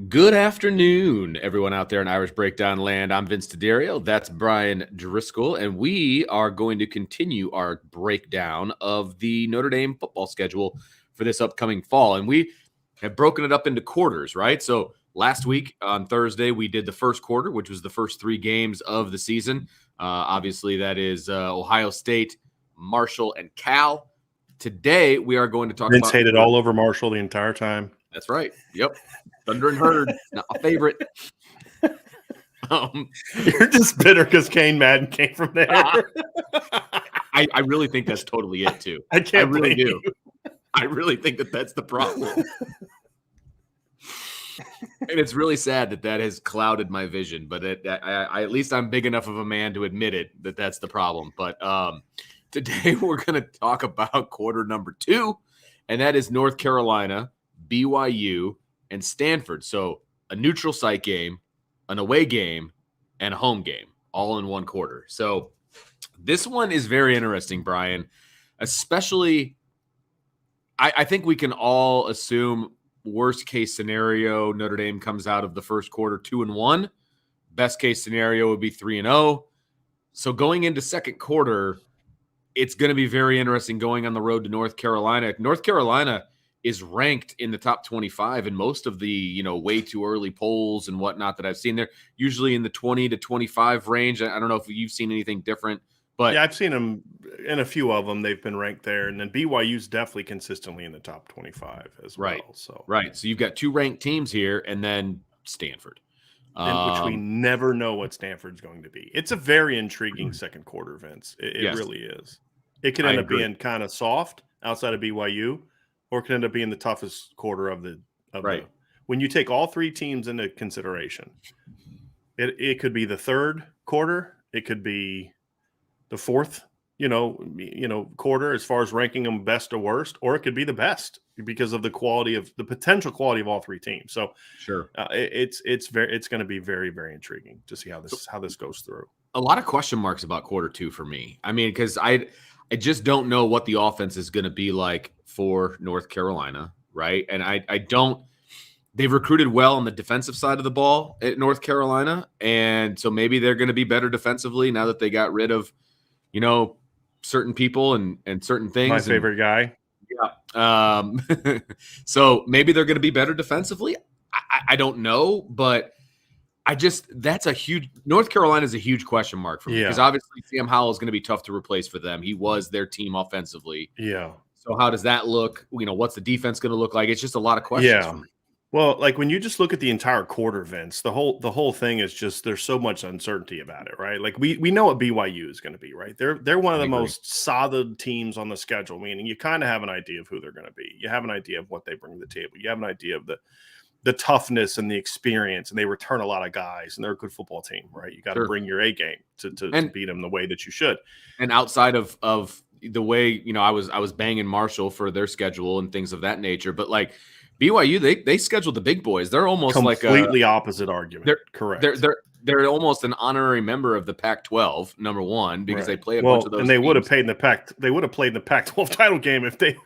Good afternoon, everyone out there in Irish Breakdown land. I'm Vince D'Addario. That's Brian Driscoll, and we are going to continue our breakdown of the Notre Dame football schedule for this upcoming fall. And we have broken it up into quarters, right? So last week on Thursday, we did the first quarter, which was the first three games of the season. Obviously, that is Ohio State, Marshall, and Cal. Today, we are going to talk Vince about hated all over Marshall the entire time. That's right. Yep. Thunder and Herd, not my favorite. You're just bitter because Kane Madden came from there. I really think that's totally it, too. I really do. I really think that's the problem. And it's really sad that has clouded my vision, but at least I'm big enough of a man to admit it that's the problem. But today we're going to talk about quarter number 2, and that is North Carolina, BYU, and Stanford. So a neutral site game, an away game, and a home game, all in one quarter. So this one is very interesting, Brian, especially I think we can all assume worst case scenario, Notre Dame comes out of the first quarter 2-1. Best case scenario would be 3-0. So going into second quarter, it's going to be very interesting going on the road to North Carolina. North Carolina is ranked in the top 25 in most of the, way too early polls and whatnot that I've seen. They're usually in the 20 to 25 range. I don't know if you've seen anything different, but yeah, I've seen them in a few of them. They've been ranked there, and then BYU's definitely consistently in the top 25 as well. So you've got two ranked teams here, and then Stanford, which we never know what Stanford's going to be. It's a very intriguing second quarter, Vince. It really is. It could end up being kind of soft outside of BYU, or it could end up being the toughest quarter of the when you take all three teams into consideration. It could be the third quarter. It could be the fourth, quarter as far as ranking them best or worst, or it could be the best because of the potential quality of all three teams. So sure, it's going to be very, very intriguing to see how this goes through. A lot of question marks about quarter 2 for me. I mean, because I just don't know what the offense is going to be like for North Carolina, right? And I don't. They've recruited well on the defensive side of the ball at North Carolina, and so maybe they're going to be better defensively now that they got rid of, certain people and certain things. My favorite guy. Yeah. So maybe they're going to be better defensively. I don't know, but North Carolina is a huge question mark for me because obviously Sam Howell is going to be tough to replace for them. He was their team offensively. Yeah. So how does that look? What's the defense going to look like? It's just a lot of questions for me. Well, like when you just look at the entire quarter, Vince, the whole thing is just there's so much uncertainty about it, right? Like we know what BYU is going to be, right? They're one of the most solid teams on the schedule, meaning you kind of have an idea of who they're going to be. You have an idea of what they bring to the table. You have an idea of the toughness and the experience, and they return a lot of guys, and they're a good football team, right? You got to bring your A game to beat them the way that you should. And outside of the way, I was banging Marshall for their schedule and things of that nature, but like BYU, they scheduled the big boys. They're almost completely opposite argument. Correct. They're almost an honorary member of the Pac-12, number one, because they play a bunch of those. And they would have played in the Pac-12 title game if they.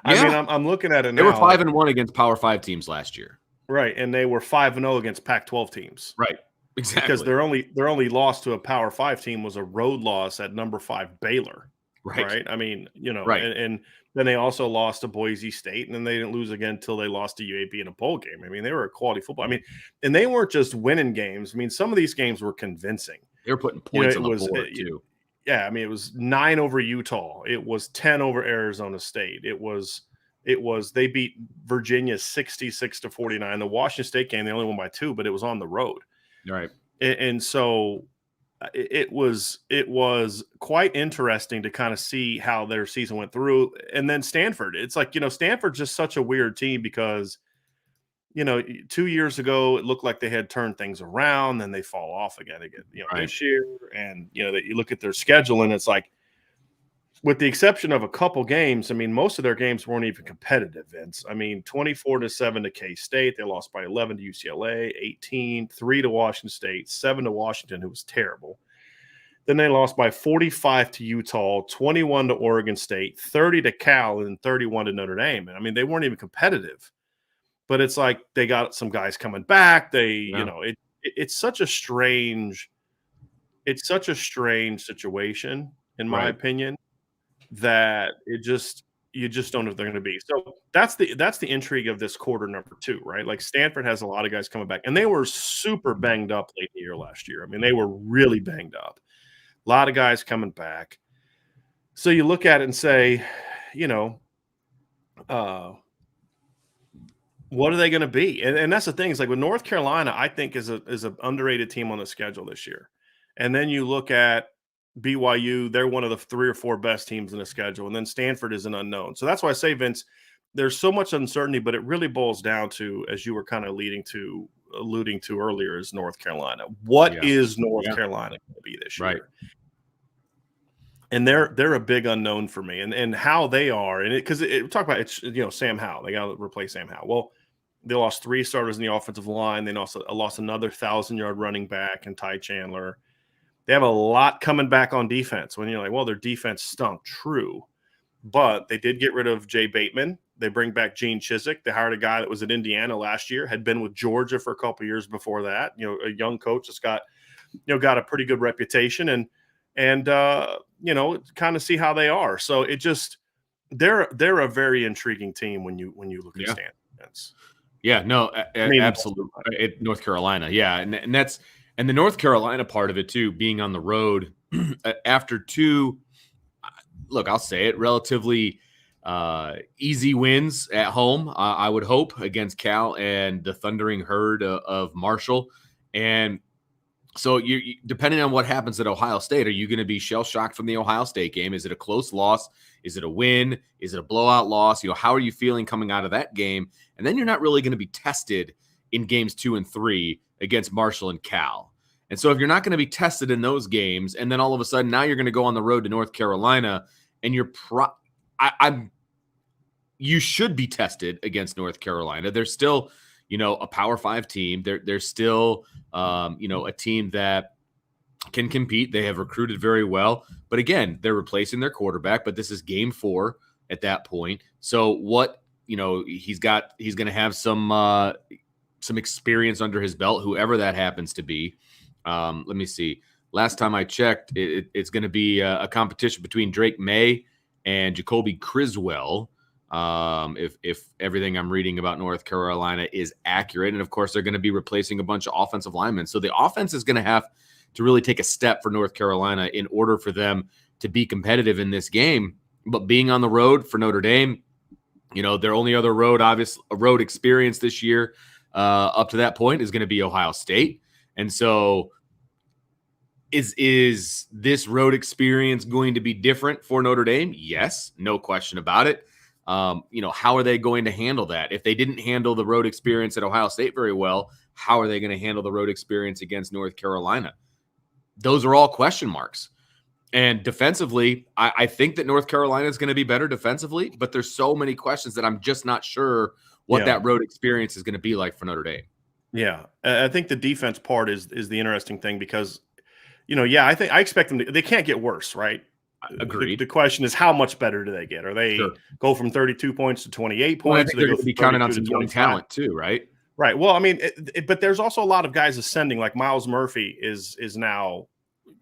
I mean, I'm looking at it now. They were 5-1 against Power 5 teams last year. Right, and they were 5-0 against Pac-12 teams. Right, exactly. Because their only loss to a Power 5 team was a road loss at number 5 Baylor. Right. I mean, and then they also lost to Boise State, and then they didn't lose again until they lost to UAB in a bowl game. I mean, they were a quality football. I mean, and they weren't just winning games. I mean, some of these games were convincing. They were putting points on the board too. Yeah, I mean, it was 9 over Utah. It was 10 over Arizona State. It was they beat Virginia 66-49. The Washington State game, they only won by 2, but it was on the road. Right. And so it was quite interesting to kind of see how their season went through. And then Stanford, it's like, Stanford's just such a weird team because, 2 years ago, it looked like they had turned things around, then they fall off again, this year. And, that you look at their schedule and it's like, with the exception of a couple games, I mean, most of their games weren't even competitive, Vince. I mean, 24-7 to K-State. They lost by 11 to UCLA, 18, 3 to Washington State, 7 to Washington, who was terrible. Then they lost by 45 to Utah, 21 to Oregon State, 30 to Cal, and 31 to Notre Dame. And I mean, they weren't even competitive. but it's like they got some guys coming back. Yeah. It's such a strange situation, in my Right. opinion, that you just don't know if they're going to be. So that's the intrigue of this quarter number 2, right? Like Stanford has a lot of guys coming back, and they were super banged up late in the year last year. I mean, they were really banged up. A lot of guys coming back. So you look at it and say, what are they going to be? And that's the thing. Is like with North Carolina, I think is an underrated team on the schedule this year. And then you look at BYU; they're one of the 3 or 4 best teams in the schedule. And then Stanford is an unknown. So that's why I say, Vince, there's so much uncertainty, but it really boils down to, as you were kind of alluding to earlier, is North Carolina. What is North Carolina going to be this year? Right. And they're a big unknown for me, and how they are, and because talk about it's Sam Howell, they got to replace Sam Howell. Well, they lost 3 starters in the offensive line. They also lost another 1,000-yard running back in Ty Chandler. They have a lot coming back on defense. When you're like, well, their defense stunk, true, but they did get rid of Jay Bateman. They bring back Gene Chizik. They hired a guy that was at Indiana last year, had been with Georgia for a couple years before that. A young coach that's got a pretty good reputation, and kind of see how they are. So it just they're a very intriguing team when you look at Stanford. Yeah, no, absolutely. North Carolina, yeah, and that's the North Carolina part of it too, being on the road after 2. Look, I'll say it, relatively easy wins at home. I would hope against Cal and the Thundering Herd of Marshall, and so you depending on what happens at Ohio State, are you going to be shell shocked from the Ohio State game? Is it a close loss? Is it a win? Is it a blowout loss? How are you feeling coming out of that game? And then you're not really going to be tested in games 2 and 3 against Marshall and Cal. And so if you're not going to be tested in those games, and then all of a sudden now you're going to go on the road to North Carolina, and you should be tested against North Carolina. They're still, a Power 5 team. They're still, a team that can compete. They have recruited very well, but again, they're replacing their quarterback. But this is game 4 at that point. So what he's going to have some experience under his belt, whoever that happens to be. Let me see. Last time I checked, it's going to be a competition between Drake May and Jacoby Criswell. If everything I'm reading about North Carolina is accurate. And of course, they're going to be replacing a bunch of offensive linemen. So the offense is going to have to really take a step for North Carolina in order for them to be competitive in this game. But being on the road for Notre Dame, their only other road experience this year up to that point is going to be Ohio State. And so is this road experience going to be different for Notre Dame? Yes, no question about it. How are they going to handle that? If they didn't handle the road experience at Ohio State very well, how are they going to handle the road experience against North Carolina? Those are all question marks. And defensively, I think that North Carolina is going to be better defensively, but there's so many questions that I'm just not sure what that road experience is going to be like for Notre Dame. Yeah, I think the defense part is the interesting thing because, I expect them they can't get worse, right? Agreed. The question is, how much better do they get? Are they go from 32 points to 28 points? Well, I think they're going to be counting on some young talent too, right? Right. Well, I mean, but there's also a lot of guys ascending. Like Miles Murphy is now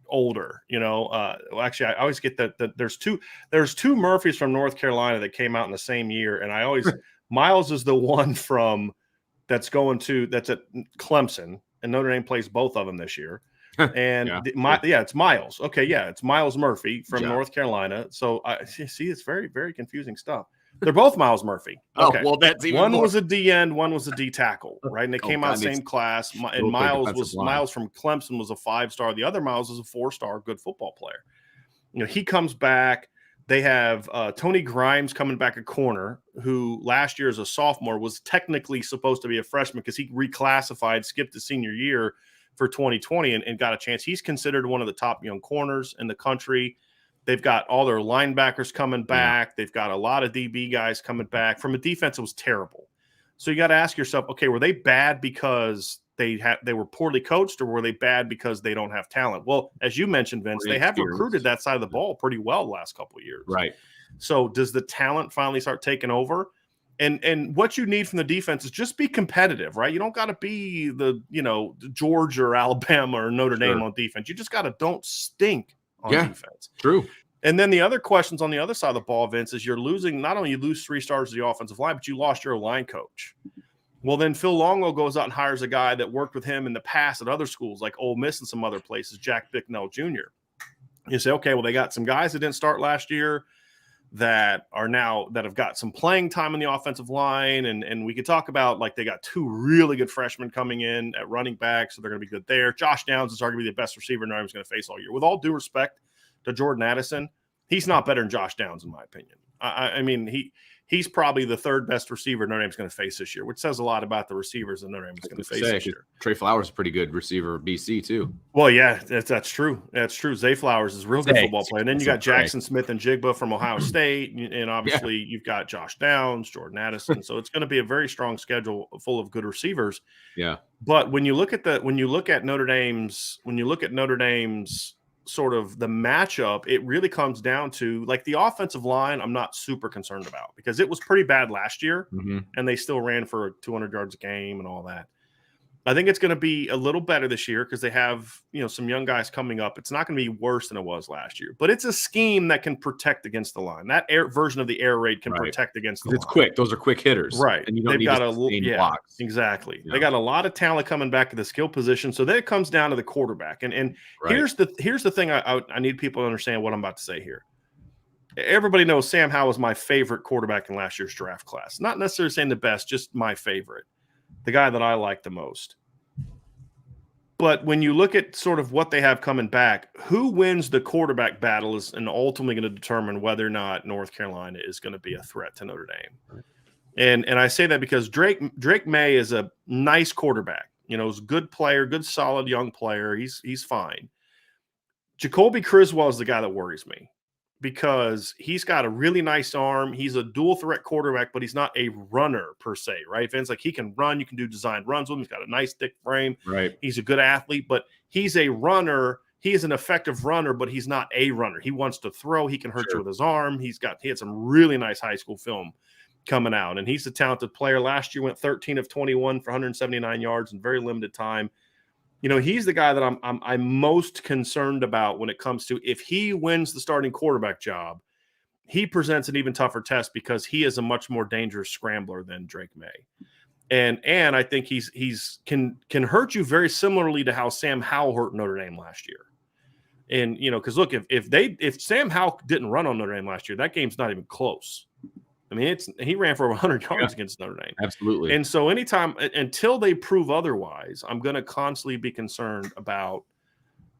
older. Actually, I always get that there's two Murphys from North Carolina that came out in the same year, and I always Miles is the one that's at Clemson, and Notre Dame plays both of them this year. And it's Miles. Okay, it's Miles Murphy from North Carolina. So see, it's very, very confusing stuff. They're both Miles Murphy. Okay. Oh, well, that's even one more. was a D end, one was a D tackle, right? And they came out same class. And Miles from Clemson was a 5-star. The other Miles was a 4-star, good football player. He comes back. They have Tony Grimes coming back a corner, who last year as a sophomore was technically supposed to be a freshman because he reclassified, skipped the senior year for 2020 and got a chance. He's considered one of the top young corners in the country. They've got all their linebackers coming back. Yeah. They've got a lot of DB guys coming back. From a defense, it was terrible. So you got to ask yourself, okay, were they bad because they were poorly coached, or were they bad because they don't have talent? Well, as you mentioned, Vince, they have recruited that side of the ball pretty well the last couple of years. Right. So does the talent finally start taking over? And what you need from the defense is just be competitive, right? You don't got to be the, Georgia or Alabama or Notre Dame on defense. You just got to don't stink on defense. True. And then the other questions on the other side of the ball, Vince, is you're losing, not only you lose 3 stars of the offensive line, but you lost your line coach. Well, then Phil Longo goes out and hires a guy that worked with him in the past at other schools like Ole Miss and some other places, Jack Bicknell Jr. You say, okay, well, they got some guys that didn't start last year that have got some playing time in the offensive line. And we could talk about, like, they got 2 really good freshmen coming in at running back, so they're going to be good there. Josh Downs is arguably the best receiver Notre Dame's going to face all year. With all due respect to Jordan Addison, he's not better than Josh Downs, in my opinion. I mean, he's probably the 3rd best receiver Notre Dame's going to face this year, which says a lot about the receivers that Notre Dame is going to face this year. Trey Flowers is a pretty good receiver at BC too. Well, yeah, that's true. That's true. Zay Flowers is a real good football player. And then you got Jackson Smith and Jigba from Ohio State, and obviously you've got Josh Downs, Jordan Addison. So it's going to be a very strong schedule full of good receivers. Yeah. But when you look at Notre Dame's sort of the matchup, it really comes down to, like, the offensive line I'm not super concerned about because it was pretty bad last year, and they still ran for 200 yards a game and all that. I think it's going to be a little better this year because they have, some young guys coming up. It's not going to be worse than it was last year, but it's a scheme that can protect against the line. That version of the air raid can protect against the line. It's quick. Those are quick hitters. Right. And you don't need blocks. Exactly. Yeah. They got a lot of talent coming back to the skill position. So then it comes down to the quarterback. And here's the thing I need people to understand what I'm about to say here. Everybody knows Sam Howell was my favorite quarterback in last year's draft class. Not necessarily saying the best, just my favorite. The guy that I like the most. But when you look at sort of what they have coming back, who wins the quarterback battle is ultimately going to determine whether or not North Carolina is going to be a threat to Notre Dame. And I say that because Drake May is a nice quarterback. He's a good player, good solid young player. He's fine. Jacoby Criswell is the guy that worries me, because he's got a really nice arm. He's a dual threat quarterback, but he's not a runner per se, right? Vince, like, he can run. You can do designed runs with him. He's got a nice thick frame. Right. He's a good athlete, but he's a runner. He is an effective runner, but he's not a runner. He wants to throw. He can hurt you with his arm. He had some really nice high school film coming out, and he's a talented player. Last year went 13 of 21 for 179 yards in very limited time. He's the guy that I'm most concerned about when it comes to, if he wins the starting quarterback job, he presents an even tougher test because he is a much more dangerous scrambler than Drake May. And I think he's can hurt you very similarly to how Sam Howell hurt Notre Dame last year. And because look, if Sam Howell didn't run on Notre Dame last year, that game's not even close. I mean, he ran for over 100 yards against Notre Dame. Absolutely. And so until they prove otherwise, I'm going to constantly be concerned about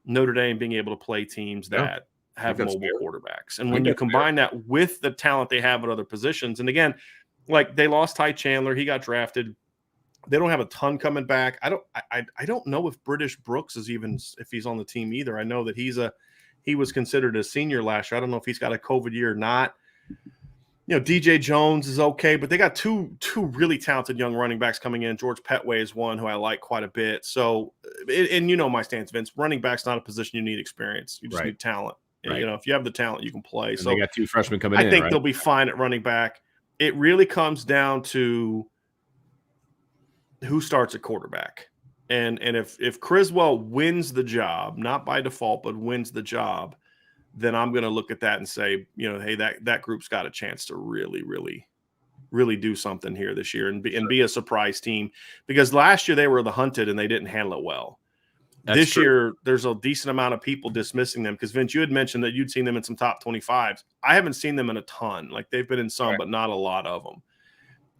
Notre Dame being able to play teams that have mobile quarterbacks. And when you combine that with the talent they have at other positions, and again, like, they lost Ty Chandler, he got drafted. They don't have a ton coming back. I don't know if British Brooks is even, if he's on the team either. I know that he was considered a senior last year. I don't know if he's got a COVID year or not. DJ Jones is okay, but they got two really talented young running backs coming in. George Petway is one who I like quite a bit. So, and my stance, Vince, running back's not a position you need experience. You just need talent. Right. If you have the talent, you can play. And so they got 2 freshmen coming in. I think they'll be fine at running back. It really comes down to who starts at quarterback. And if Criswell wins the job, not by default, but wins the job, then I'm going to look at that and say, hey, that group's got a chance to really, really, really do something here this year and be a surprise team, because last year they were the hunted and they didn't handle it well. This year, there's a decent amount of people dismissing them because, Vince, you had mentioned that you'd seen them in some top 25s. I haven't seen them in a ton. Like, they've been in some, but not a lot of them.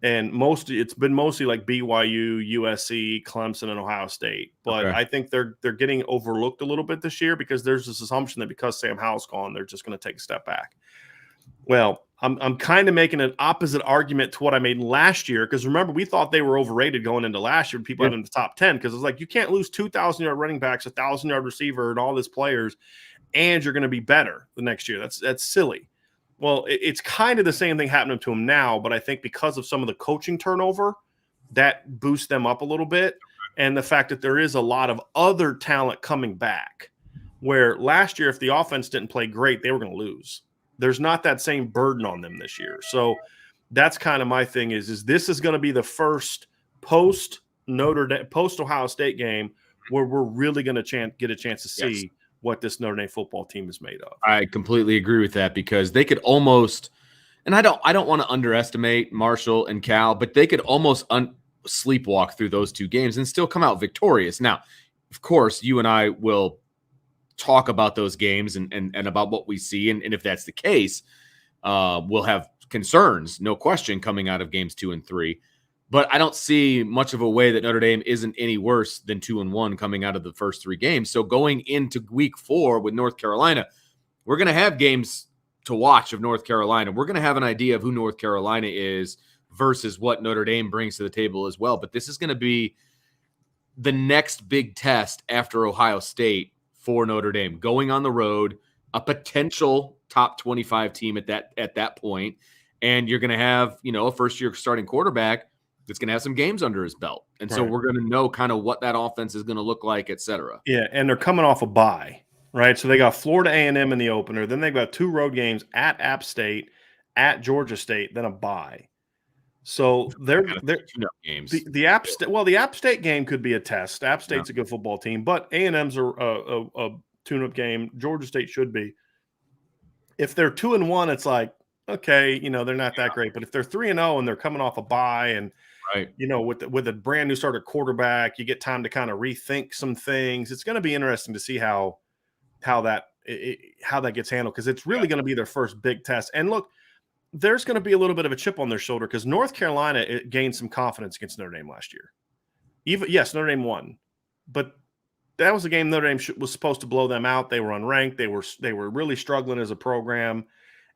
And it's been mostly like BYU, USC, Clemson, and Ohio State. But I think they're getting overlooked a little bit this year because there's this assumption that because Sam Howell's gone, they're just going to take a step back. Well, I'm kind of making an opposite argument to what I made last year, because remember, we thought they were overrated going into last year. People had in the top 10 because it's like, you can't lose 2,000-yard running backs, 1,000-yard receiver, and all these players, and you're going to be better the next year. That's silly. Well, it's kind of the same thing happening to them now, but I think because of some of the coaching turnover, that boosts them up a little bit, and the fact that there is a lot of other talent coming back, where last year, if the offense didn't play great, they were going to lose. There's not that same burden on them this year. So that's kind of my thing is this is going to be the first post Ohio State game where we're really going to get a chance to see what this Notre Dame football team is made of. I completely agree with that, because they could almost, and I don't want to underestimate Marshall and Cal, but they could almost sleepwalk through those two games and still come out victorious. Now, of course, you and I will talk about those games and about what we see, and if that's the case, we'll have concerns, no question, coming out of games 2 and 3. But I don't see much of a way that Notre Dame isn't any worse than 2-1 coming out of the first 3 games. So going into week 4 with North Carolina, we're going to have games to watch of North Carolina. We're going to have an idea of who North Carolina is versus what Notre Dame brings to the table as well. But this is going to be the next big test after Ohio State for Notre Dame, going on the road, a potential top 25 team at that point. And you're going to have, a first-year starting quarterback that's going to have some games under his belt. And so we're going to know kind of what that offense is going to look like, et cetera. Yeah, and they're coming off a bye, right? So they got Florida A&M in the opener. Then they've got 2 road games at App State, at Georgia State, then a bye. So they're games. The App State game could be a test. App State's a good football team, but A&M's a tune-up game. Georgia State should be. If they're 2-1, it's like, okay, they're not that great. But if they're 3-0 and they're coming off a bye and with a brand new starter quarterback, you get time to kind of rethink some things. It's going to be interesting to see how that gets handled, because it's really going to be their first big test. And look, there's going to be a little bit of a chip on their shoulder because North Carolina gained some confidence against Notre Dame last year. Notre Dame won, but that was a game Notre Dame was supposed to blow them out. They were unranked. They were really struggling as a program,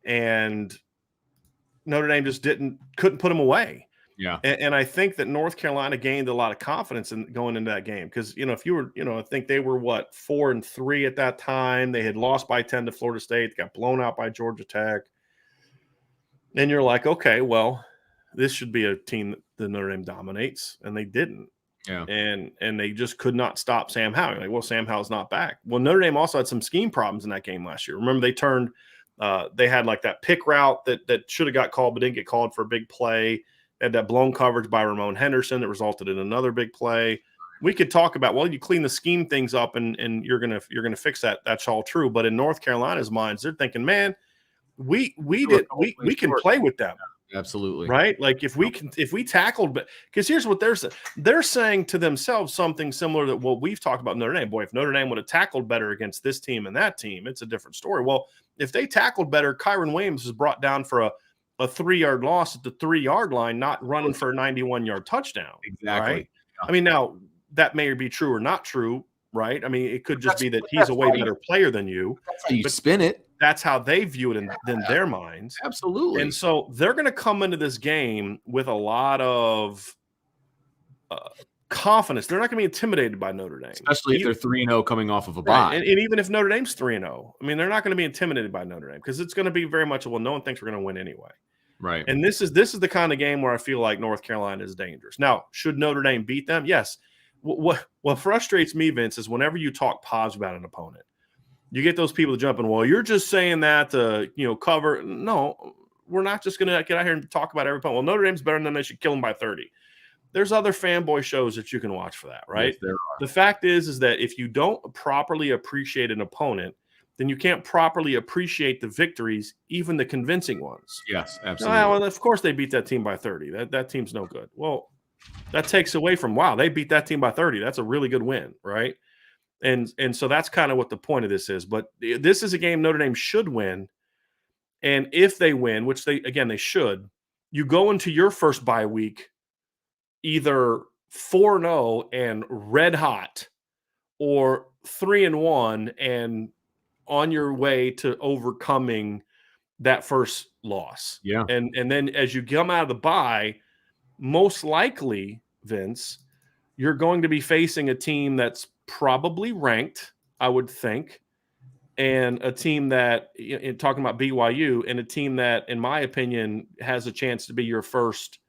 and Notre Dame just couldn't put them away. Yeah. And I think that North Carolina gained a lot of confidence in going into that game. Because, if you were, I think they were 4-3 at that time. They had lost by 10 to Florida State. They got blown out by Georgia Tech. And you're like, okay, well, this should be a team that Notre Dame dominates. And they didn't. Yeah. And they just could not stop Sam Howell. You're like, well, Sam Howell's not back. Well, Notre Dame also had some scheme problems in that game last year. Remember, they had like that pick route that should have got called but didn't get called for a big play. They had that blown coverage by Ramon Henderson that resulted in another big play. We could talk about, well, you clean the scheme things up and you're gonna fix that. That's all true. But in North Carolina's minds, they're thinking, man, we can play with them. Absolutely. Right? Like if we tackled, but because here's what they're saying to themselves something similar to what we've talked about Notre Dame. Boy, if Notre Dame would have tackled better against this team and that team, it's a different story. Well, if they tackled better, Kyron Williams is brought down for a 3-yard loss at the 3-yard line, not running for a 91-yard touchdown. Exactly. Right? I mean, now that may be true or not true, right? I mean, it could just be that he's a way better player than you. That's how you spin it. That's how they view it in their minds. Absolutely. And so they're going to come into this game with a lot of confidence. They're not going to be intimidated by Notre Dame. Especially if they're 3-0 coming off of a bye. Right. And even if Notre Dame's 3-0, I mean, they're not going to be intimidated by Notre Dame because it's going to be very much, well, no one thinks we're going to win anyway. Right. And this is the kind of game where I feel like North Carolina is dangerous. Now, should Notre Dame beat them? Yes. What frustrates me, Vince, is whenever you talk positive about an opponent, you get those people to jump in. Well, you're just saying that to cover. No, we're not just going to get out here and talk about every opponent. Well, Notre Dame's better than them. They should kill them by 30. There's other fanboy shows that you can watch for that, right? Yes, there are. The fact is that if you don't properly appreciate an opponent, then you can't properly appreciate the victories, even the convincing ones. Yes, absolutely. Well, of course they beat that team by 30. That team's no good. Well, that takes away from, wow, they beat that team by 30. That's a really good win, right? And so that's kind of what the point of this is. But this is a game Notre Dame should win. And if they win, which they should, you go into your first bye week either 4-0 and red hot, or 3-1 and on your way to overcoming that first loss. Yeah. And then as you come out of the bye, most likely, Vince, you're going to be facing a team that's probably ranked, I would think, and a team that, talking about BYU, and a team that, in my opinion, has a chance to be your first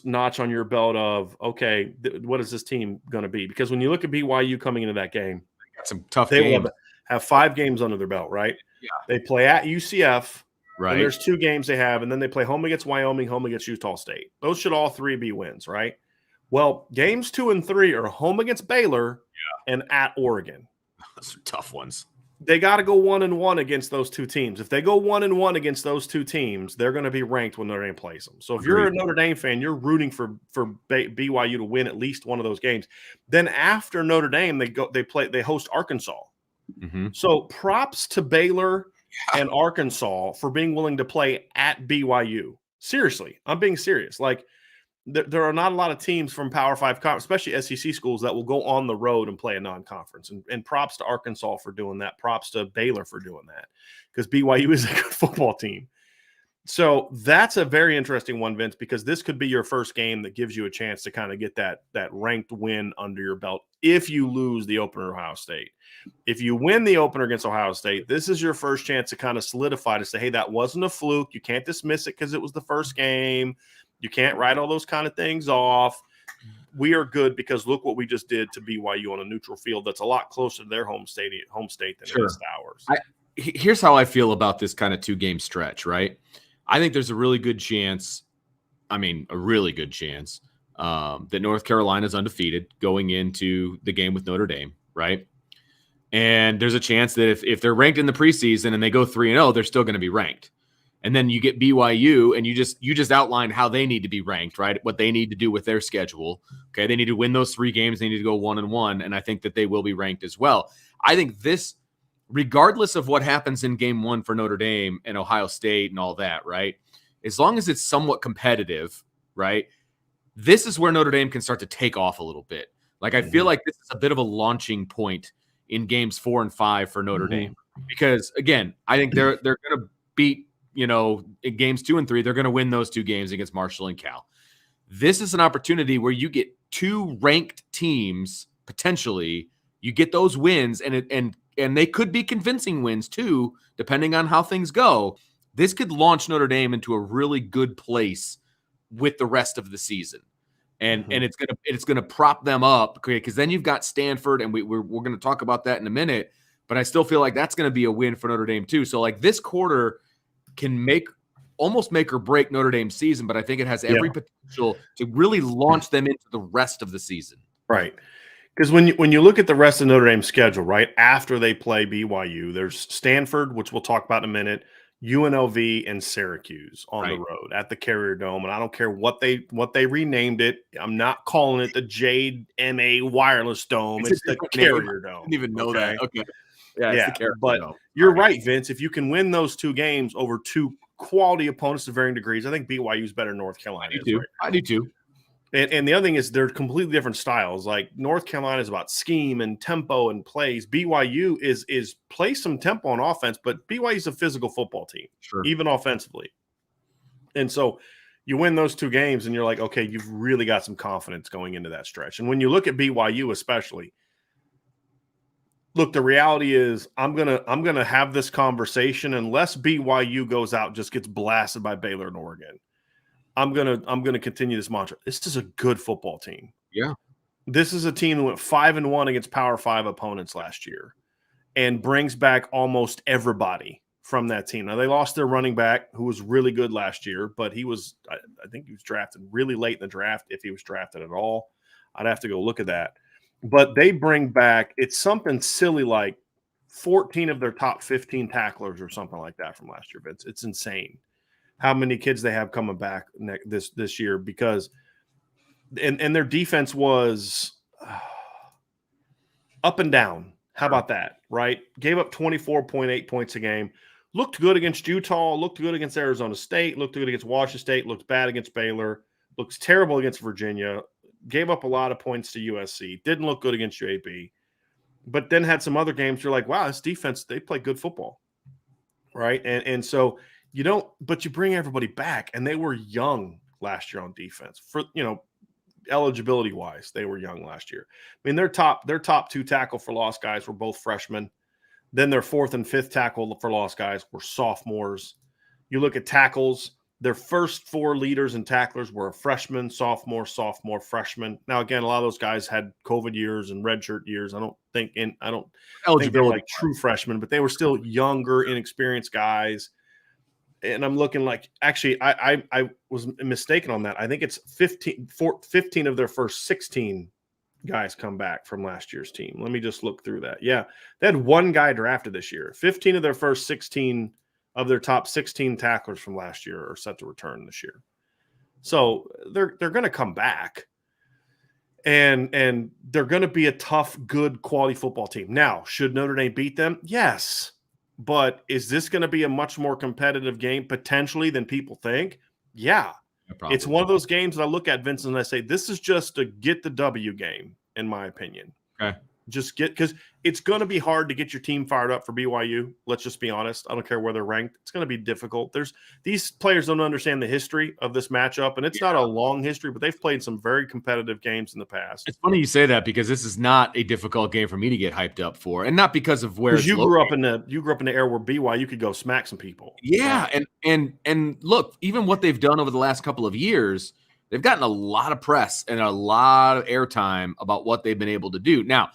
notch on your belt of, okay, what is this team going to be? Because when you look at BYU coming into that game, got some tough they games. will have 5 games under their belt, right? Yeah. They play at UCF, And there's 2 games they have, and then they play home against Wyoming, home against Utah State. Those should all 3 be wins, right? Well, games 2 and 3 are home against Baylor and at Oregon. Those are tough ones. They got to go 1-1 against those 2 teams. If they go 1-1 against those 2 teams, they're going to be ranked when Notre Dame plays them. So if you're a Notre Dame fan, you're rooting for BYU to win at least one of those games. Then after Notre Dame, they host Arkansas. Mm-hmm. So props to Baylor and Arkansas for being willing to play at BYU. Seriously, I'm being serious. Like, there are not a lot of teams from Power 5, especially SEC schools, that will go on the road and play a non-conference. And props to Arkansas for doing that. Props to Baylor for doing that, because BYU is a good football team. So that's a very interesting one, Vince, because this could be your first game that gives you a chance to kind of get that ranked win under your belt if you lose the opener Ohio State. If you win the opener against Ohio State, this is your first chance to kind of solidify, to say, hey, that wasn't a fluke. You can't dismiss it because it was the first game. You can't write all those kind of things off. We are good because look what we just did to BYU on a neutral field that's a lot closer to their home state than it is to ours. Here's how I feel about this kind of 2-game stretch, right? I think there's a really good chance, that North Carolina is undefeated going into the game with Notre Dame, right? And there's a chance that if they're ranked in the preseason and they go 3-0, they're still going to be ranked. And then you get BYU, and you just outlined how they need to be ranked, right? What they need to do with their schedule. Okay, they need to win those 3 games. They need to go 1-1, and I think that they will be ranked as well. I think this, regardless of what happens in game 1 for Notre Dame and Ohio State and all that, right? As long as it's somewhat competitive, right? This is where Notre Dame can start to take off a little bit. Like, I feel like this is a bit of a launching point in games 4 and 5 for Notre Dame, because again, I think they're going to beat. In games 2 and 3, they're going to win those 2 games against Marshall and Cal. This is an opportunity where you get 2 ranked teams, potentially. You get those wins, and they could be convincing wins too, depending on how things go. This could launch Notre Dame into a really good place with the rest of the season, and it's gonna prop them up, okay? Because then you've got Stanford, and we're going to talk about that in a minute. But I still feel like that's going to be a win for Notre Dame too. So like this quarter can almost make or break Notre Dame's season, but I think it has every potential to really launch them into the rest of the season. Right. Because when you look at the rest of Notre Dame's schedule, right, after they play BYU, there's Stanford, which we'll talk about in a minute, UNLV, and Syracuse on the road at the Carrier Dome. And I don't care what they renamed it. I'm not calling it the Jade MA Wireless Dome. It's the Carrier Dome. I didn't even know that. Okay. Yeah, it's the Carrier Dome. You're right, Vince. If you can win those 2 games over 2 quality opponents to varying degrees, I think BYU is better than North Carolina. I do too. And the other thing is they're completely different styles. Like North Carolina is about scheme and tempo and plays. BYU is play some tempo on offense, but BYU is a physical football team, even offensively. And so you win those 2 games, and you're like, okay, you've really got some confidence going into that stretch. And when you look at BYU, especially, look, the reality is I'm gonna have this conversation unless BYU goes out and just gets blasted by Baylor and Oregon. I'm gonna continue this mantra. This is a good football team. Yeah. This is a team that went 5-1 against Power 5 opponents last year and brings back almost everybody from that team. Now, they lost their running back, who was really good last year, but I think he was drafted really late in the draft, if he was drafted at all. I'd have to go look at that. But they bring back, it's something silly like 14 of their top 15 tacklers or something like that from last year. It's insane how many kids they have coming back this year, because and their defense was up and down. How about that, right? Gave up 24.8 points a game. Looked good against Utah, looked good against Arizona State, looked good against Washington State, looked bad against Baylor, looks terrible against Virginia, gave up a lot of points to USC, didn't look good against UAB, but then had some other games you're like, wow, this defense, they play good football, right? And so you don't, but you bring everybody back, and they were young last year on defense. For, eligibility wise, they were young last year. I mean, their top 2 tackle for loss guys were both freshmen. Then their 4th and 5th tackle for loss guys were sophomores. You look at tackles, their first 4 leaders and tacklers were a freshman, sophomore, freshman. Now, again, a lot of those guys had COVID years and redshirt years. I don't think they were like true freshmen, but they were still younger, inexperienced guys. and I'm looking like actually I was mistaken on that. I think it's 15 of their first 16 guys come back from last year's team. Let me just look through that. Yeah, they had one guy drafted this year. 15 of their first 16 of their top 16 tacklers from last year are set to return this year. So they're going to come back, and they're going to be a tough, good, quality football team. Now, should Notre Dame beat them? Yes. But is this going to be a much more competitive game potentially than people think? Yeah. It's one of those games that I look at, Vincent, and I say, this is just a get the W game, in my opinion. Okay. Just because it's going to be hard to get your team fired up for BYU. Let's just be honest. I don't care where they're ranked. It's going to be difficult. These players don't understand the history of this matchup, and it's not a long history, but they've played some very competitive games in the past. It's funny you say that because this is not a difficult game for me to get hyped up for, and not because of where you grew up in the era where BYU could go smack some people. Yeah, and look, even what they've done over the last couple of years, they've gotten a lot of press and a lot of airtime about what they've been able to do. Now,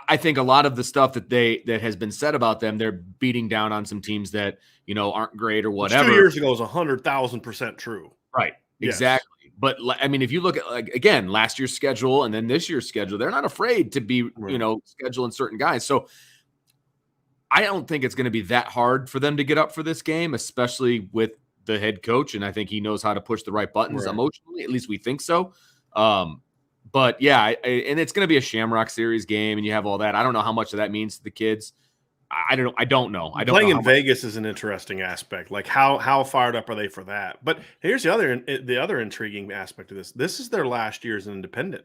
I think a lot of the stuff that has been said about them, they're beating down on some teams that, aren't great or whatever. 2 years ago is 100,000% true. Right. Yes. Exactly. But I mean, if you look at again, last year's schedule and then this year's schedule, they're not afraid to be, scheduling certain guys. So I don't think it's going to be that hard for them to get up for this game, especially with the head coach. And I think he knows how to push the right buttons emotionally. At least we think so. But yeah, and it's going to be a Shamrock Series game, and you have all that. I don't know how much of that means to the kids. I don't know. Playing in Vegas is an interesting aspect. Like how fired up are they for that? But here's the other intriguing aspect of this. This is their last year as an independent.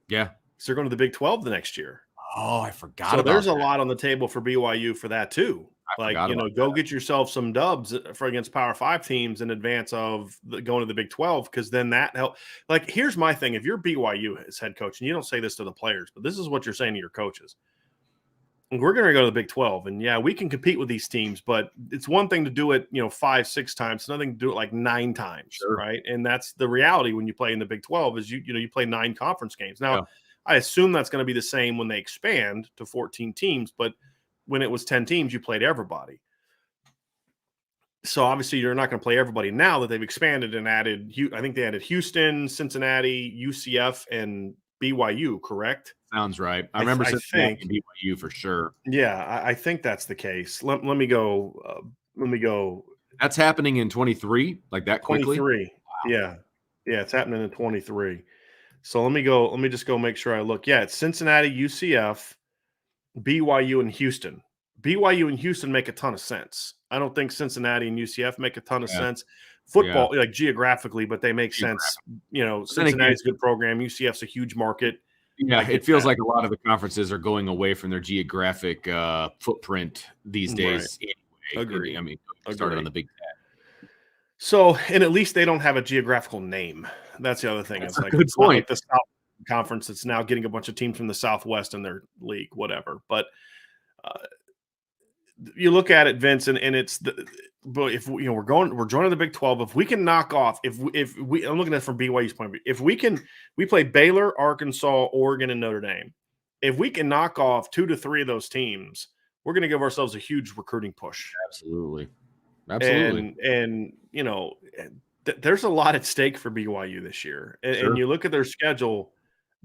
Yeah, so they're going to the Big 12 the next year. Oh, I forgot. So there's a lot on the table for BYU for that too. Get yourself some dubs against Power 5 teams in advance of going to the Big 12, because then that help. Like, here's my thing: if you're BYU as head coach, and you don't say this to the players, but this is what you're saying to your coaches. We're going to go to the Big 12, and yeah, we can compete with these teams, but it's one thing to do it, 5-6 times. It's another thing to do it like 9 times, right? And that's the reality when you play in the Big 12 is you play 9 conference games. Now, I assume that's going to be the same when they expand to 14 teams, but when it was 10 teams, you played everybody. So obviously you're not going to play everybody now that they've expanded and added. I think they added Houston, Cincinnati, UCF, and BYU, correct? Sounds right. I remember Cincinnati and BYU for sure. Yeah, I think that's the case. Let me go. That's happening in 23, like that quickly? 23. Wow. Yeah, it's happening in 23. So let me just go make sure I look. Yeah, it's Cincinnati, UCF, BYU, and Houston. BYU and Houston make a ton of sense. I don't think Cincinnati and UCF make a ton of sense. Football, like geographically, but they make sense. Cincinnati's a good program. UCF's a huge market. Yeah, it feels like a lot of the conferences are going away from their geographic footprint these days. Anyway. Agree. I mean, started on the Big Ten. So, and at least they don't have a geographical name. That's the other thing. That's it's like good point. Like the South Conference that's now getting a bunch of teams from the Southwest in their league, whatever. But you look at it, Vince, and it's but if we're joining the Big 12. If we can knock off, I'm looking at it from BYU's point of view. If we play Baylor, Arkansas, Oregon, and Notre Dame. If we can knock off 2 to 3 of those teams, we're going to give ourselves a huge recruiting push. Absolutely. And there's a lot at stake for BYU this year. And you look at their schedule.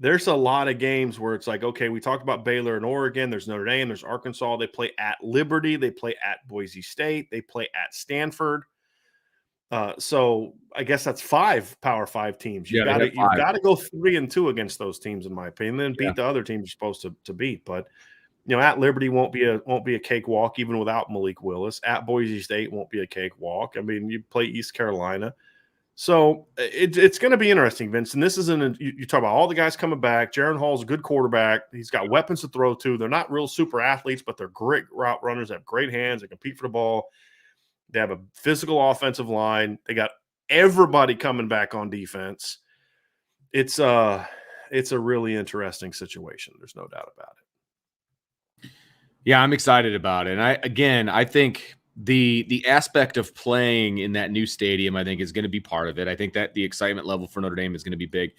There's a lot of games where it's like, okay, we talked about Baylor and Oregon. There's Notre Dame. There's Arkansas. They play at Liberty. They play at Boise State. They play at Stanford. So I guess that's 5 Power 5 teams. You've got to go 3-2 against those teams, in my opinion, then beat the other teams you're supposed to beat. But at Liberty won't be a cakewalk even without Malik Willis. At Boise State won't be a cakewalk. I mean, you play East Carolina. So it's going to be interesting, Vince. And this isn't you talk about all the guys coming back. Jaron Hall's a good quarterback. He's got weapons to throw to. They're not real super athletes, but they're great route runners. They have great hands. They compete for the ball. They have a physical offensive line. They got everybody coming back on defense. It's a really interesting situation. There's no doubt about it. Yeah, I'm excited about it. And I think the aspect of playing in that new stadium, I think, is going to be part of it. I think that the excitement level for Notre Dame is going to be big.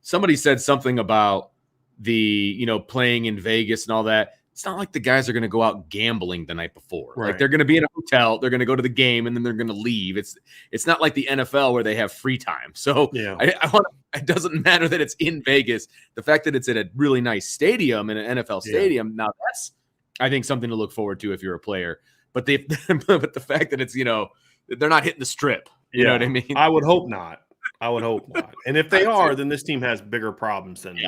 Somebody said something about the, playing in Vegas and all that. it's not like the guys are going to go out gambling the night before. Right. Like they're going to be in a hotel, they're going to go to the game, and then they're going to leave. It's not like the NFL where they have free time. So Yeah. it doesn't matter that it's in Vegas. The fact that it's at a really nice stadium, in an NFL stadium, now that's, I think, something to look forward to if you're a player. But but the fact that it's, they're not hitting the strip. You know what I mean? I would hope not. And if they are, then this team has bigger problems than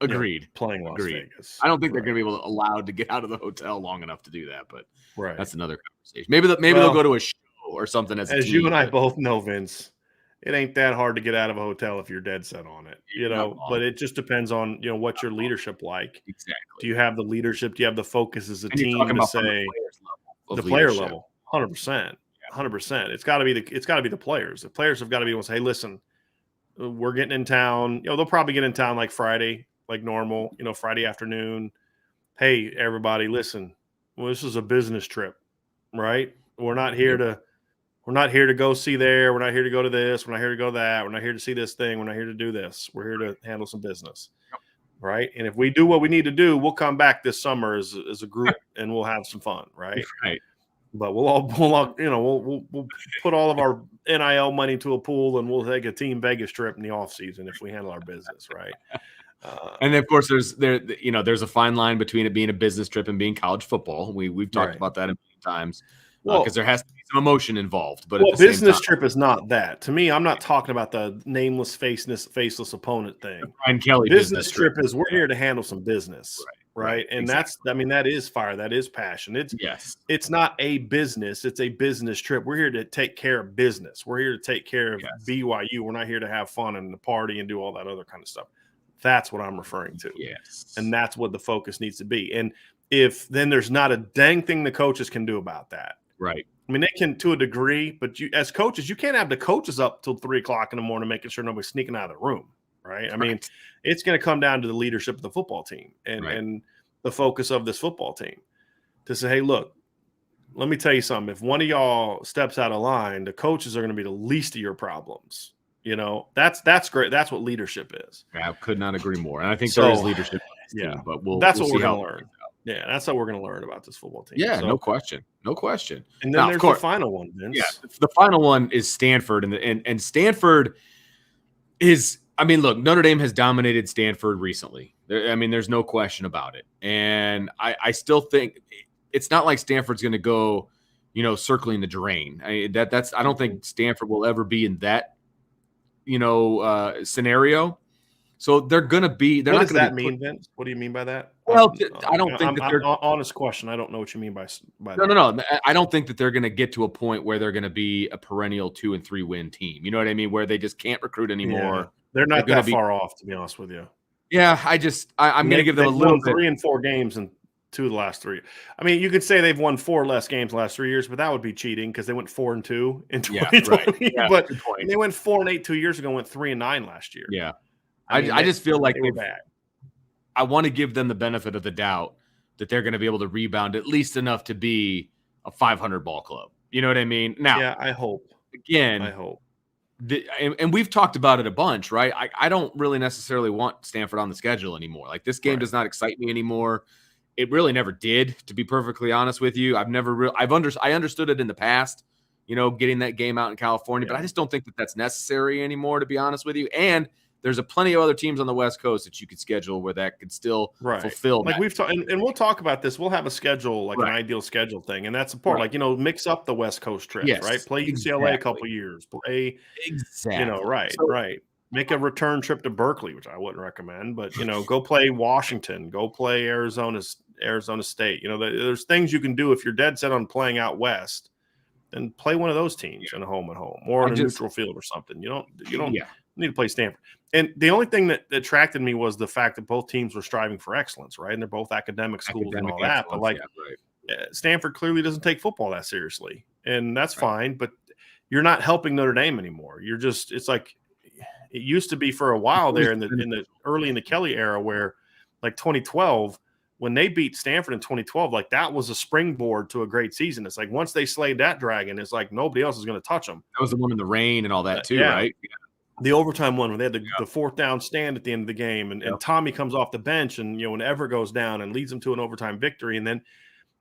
agreed. Playing Las Vegas. I don't think they're going to be allowed to get out of the hotel long enough to do that, but that's another conversation. Maybe they'll go to a show or something as team, you and I both know, Vince, it ain't that hard to get out of a hotel if you're dead set on it, but it just depends on, what's your leadership like. Exactly. Do you have the leadership? Do you have the focus as a team to say the player level? 100%. 100%. It's got to be the players. The players have got to be able to say, hey, listen, we're getting in town. They'll probably get in town like Friday, like normal, Friday afternoon. Hey, everybody, listen, this is a business trip, right? We're not here to go see there. We're not here to go to this. We're not here to go to that. We're not here to see this thing. We're not here to do this. We're here to handle some business, right? And if we do what we need to do, we'll come back this summer as a group and we'll have some fun, right? Right. But we'll put all of our NIL money to a pool and we'll take a team Vegas trip in the off season if we handle our business, right? And then, of course, there's a fine line between it being a business trip and being college football. We've talked about that a million times because there has to be some emotion involved. But business trip is not that. To me, I'm not talking about the nameless, faceless opponent thing. Brian Kelly business trip is we're here to handle some business. Right. And exactly. that is fire. That is passion. It's not a business. It's a business trip. We're here to take care of business. We're here to take care of BYU. We're not here to have fun and party and do all that other kind of stuff. That's what I'm referring to. Yes. And that's what the focus needs to be. And if then there's not a dang thing the coaches can do about that. Right. I mean, they can to a degree, but you as coaches, you can't have the coaches up till 3:00 in the morning making sure nobody's sneaking out of the room. Right. I mean, it's going to come down to the leadership of the football team and the focus of this football team to say, hey, look, let me tell you something. If one of y'all steps out of line, the coaches are going to be the least of your problems. That's great. That's what leadership is. I could not agree more. And I think there is leadership. Team, but that's what we're going to learn. Yeah, that's what we're going to learn about this football team. Yeah, no question. And then there's the final one, Vince. Yeah, the final one is Stanford. And Stanford is – I mean, look, Notre Dame has dominated Stanford recently. There's no question about it. And I still think it's not like Stanford's going to go, circling the drain. I don't think Stanford will ever be in that, scenario. So they're going to be. What does that mean, Vince? What do you mean by that? Well, I don't think that they're honest question. I don't know what you mean by that. No. I don't think that they're going to get to a point where they're going to be a perennial 2 and 3 win team. You know what I mean? Where they just can't recruit anymore. Yeah. They're not that far off, to be honest with you. Yeah, I'm going to give them a little bit. 3 and 4 games in 2 of the last 3. I mean, you could say they've won 4 less games the last 3 years, but that would be cheating because they went 4-2 in 2020. Yeah, right. But they went 4-8 2 years ago, went 3-9 last year. Yeah. I just feel like they were bad. I want to give them the benefit of the doubt that they're going to be able to rebound at least enough to be a 500 ball club. You know what I mean? Now, yeah, I hope. Again, I hope. And we've talked about it a bunch, right? I don't really necessarily want Stanford on the schedule anymore. Like this game does not excite me anymore. It really never did, to be perfectly honest with you. I understood it in the past, getting that game out in California, but I just don't think that that's necessary anymore, to be honest with you. And there's plenty of other teams on the West Coast that you could schedule where that could still fulfill. Like we've talked, and we'll talk about this. We'll have a schedule, like an ideal schedule thing, and that's the part. Like mix up the West Coast trips, right? Play UCLA a couple years. Play right. Make a return trip to Berkeley, which I wouldn't recommend, but go play Washington, go play Arizona State. There's things you can do if you're dead set on playing out west, then play one of those teams in a home and home or on a neutral field or something. You don't need to play Stanford. And the only thing that attracted me was the fact that both teams were striving for excellence, right? And they're both academic schools and all that. But Stanford clearly doesn't take football that seriously, and that's fine. But you're not helping Notre Dame anymore. It's like it used to be for a while there in the early in the Kelly era, where like 2012. When they beat Stanford in 2012, like that was a springboard to a great season. It's like once they slayed that dragon, it's like nobody else is going to touch them. That was the one in the rain and all that too, right? The overtime one when they had the 4th down stand at the end of the game, and Tommy comes off the bench, and when Ever goes down and leads them to an overtime victory, and then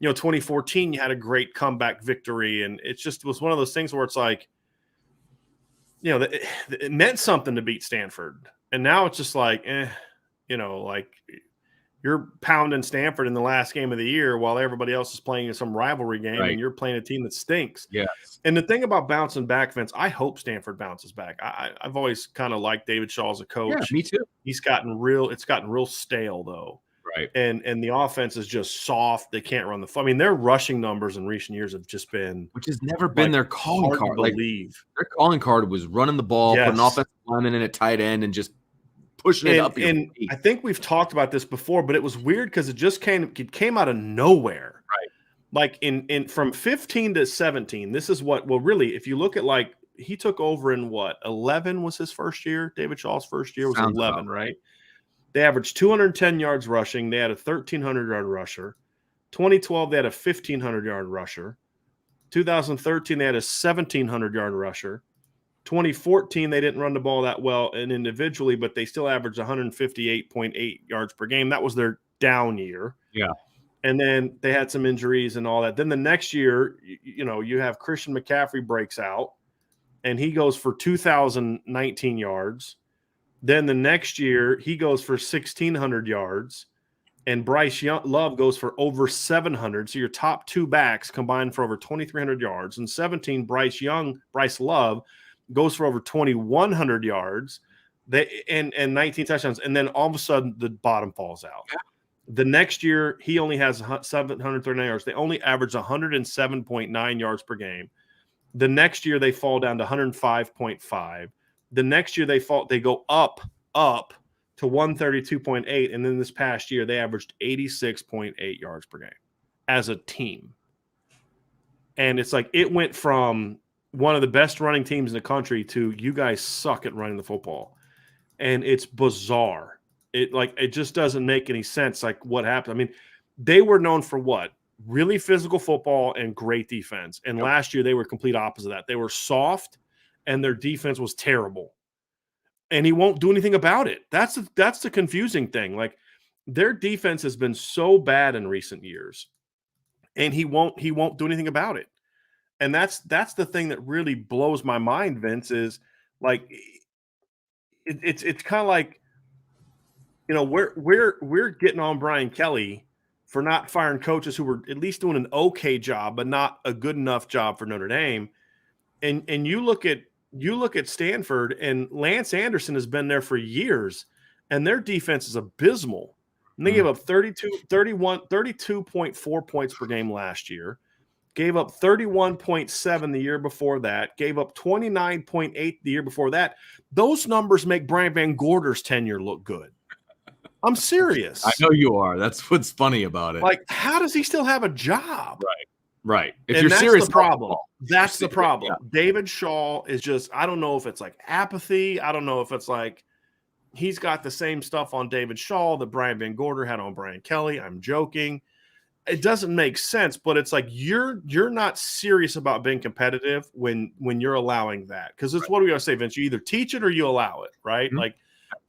2014 you had a great comeback victory, and it just was one of those things where it's like, it meant something to beat Stanford, and now it's just like, like you're pounding Stanford in the last game of the year while everybody else is playing in some rivalry game, and you're playing a team that stinks. Yes. And the thing about bouncing back, Vince, I hope Stanford bounces back. I've always kind of liked David Shaw as a coach. Yeah, me too. It's gotten real stale though. Right. And the offense is just soft. They can't run the – I mean, their rushing numbers in recent years have just been – which has never been their calling card. Their calling card was running the ball, putting offensive lineman in at tight end, and just pushing it up. And I think we've talked about this before, but it was weird because it came out of nowhere. Right. Like in from 15 to 17, this is what – well, really, if you look at he took over in 11 was his first year? David Shaw's first year was 11, right? They averaged 210 yards rushing. They had a 1,300-yard rusher. 2012, they had a 1,500-yard rusher. 2013, they had a 1,700-yard rusher. 2014, they didn't run the ball that well and individually, but they still averaged 158.8 yards per game. That was their down year. Yeah. And then they had some injuries and all that. Then the next year, you have Christian McCaffrey breaks out, and he goes for 2,019 yards. Then the next year, he goes for 1,600 yards, and Bryce Love goes for over 700. So your top two backs combined for over 2,300 yards. And 17, Bryce Love goes for over 2,100 yards and 19 touchdowns. And then all of a sudden, the bottom falls out. Yeah. The next year, he only has 739 yards. They only average 107.9 yards per game. The next year, they fall down to 105.5. The next year they go up to 132.8, and then this past year they averaged 86.8 yards per game as a team. And it's like it went from one of the best running teams in the country to you guys suck at running the football. And it's bizarre. It just doesn't make any sense like what happened. I mean, they were known for what? Really physical football and great defense. And last year they were complete opposite of that. They were soft, and their defense was terrible, and he won't do anything about it. That's the confusing thing. Like their defense has been so bad in recent years, and he won't do anything about it. And that's the thing that really blows my mind, Vince, is like it's kind of like, we're getting on Brian Kelly for not firing coaches who were at least doing an okay job, but not a good enough job for Notre Dame. And you look at Stanford, and Lance Anderson has been there for years, and their defense is abysmal. And they gave up 32.4 points per game last year, gave up 31.7 the year before that, gave up 29.8 the year before that. Those numbers make Brian Van Gorder's tenure look good. I'm serious. I know you are. That's what's funny about it. Like, how does he still have a job? Right. If you're serious, the problem. That's the problem. Yeah. David Shaw is just, I don't know if it's like apathy. I don't know if it's like he's got the same stuff on David Shaw that Brian Van Gorder had on Brian Kelly. I'm joking. It doesn't make sense, but it's like you're not serious about being competitive when you're allowing that. Because it's what do we always say, Vince? You either teach it or you allow it, right? Mm-hmm. Like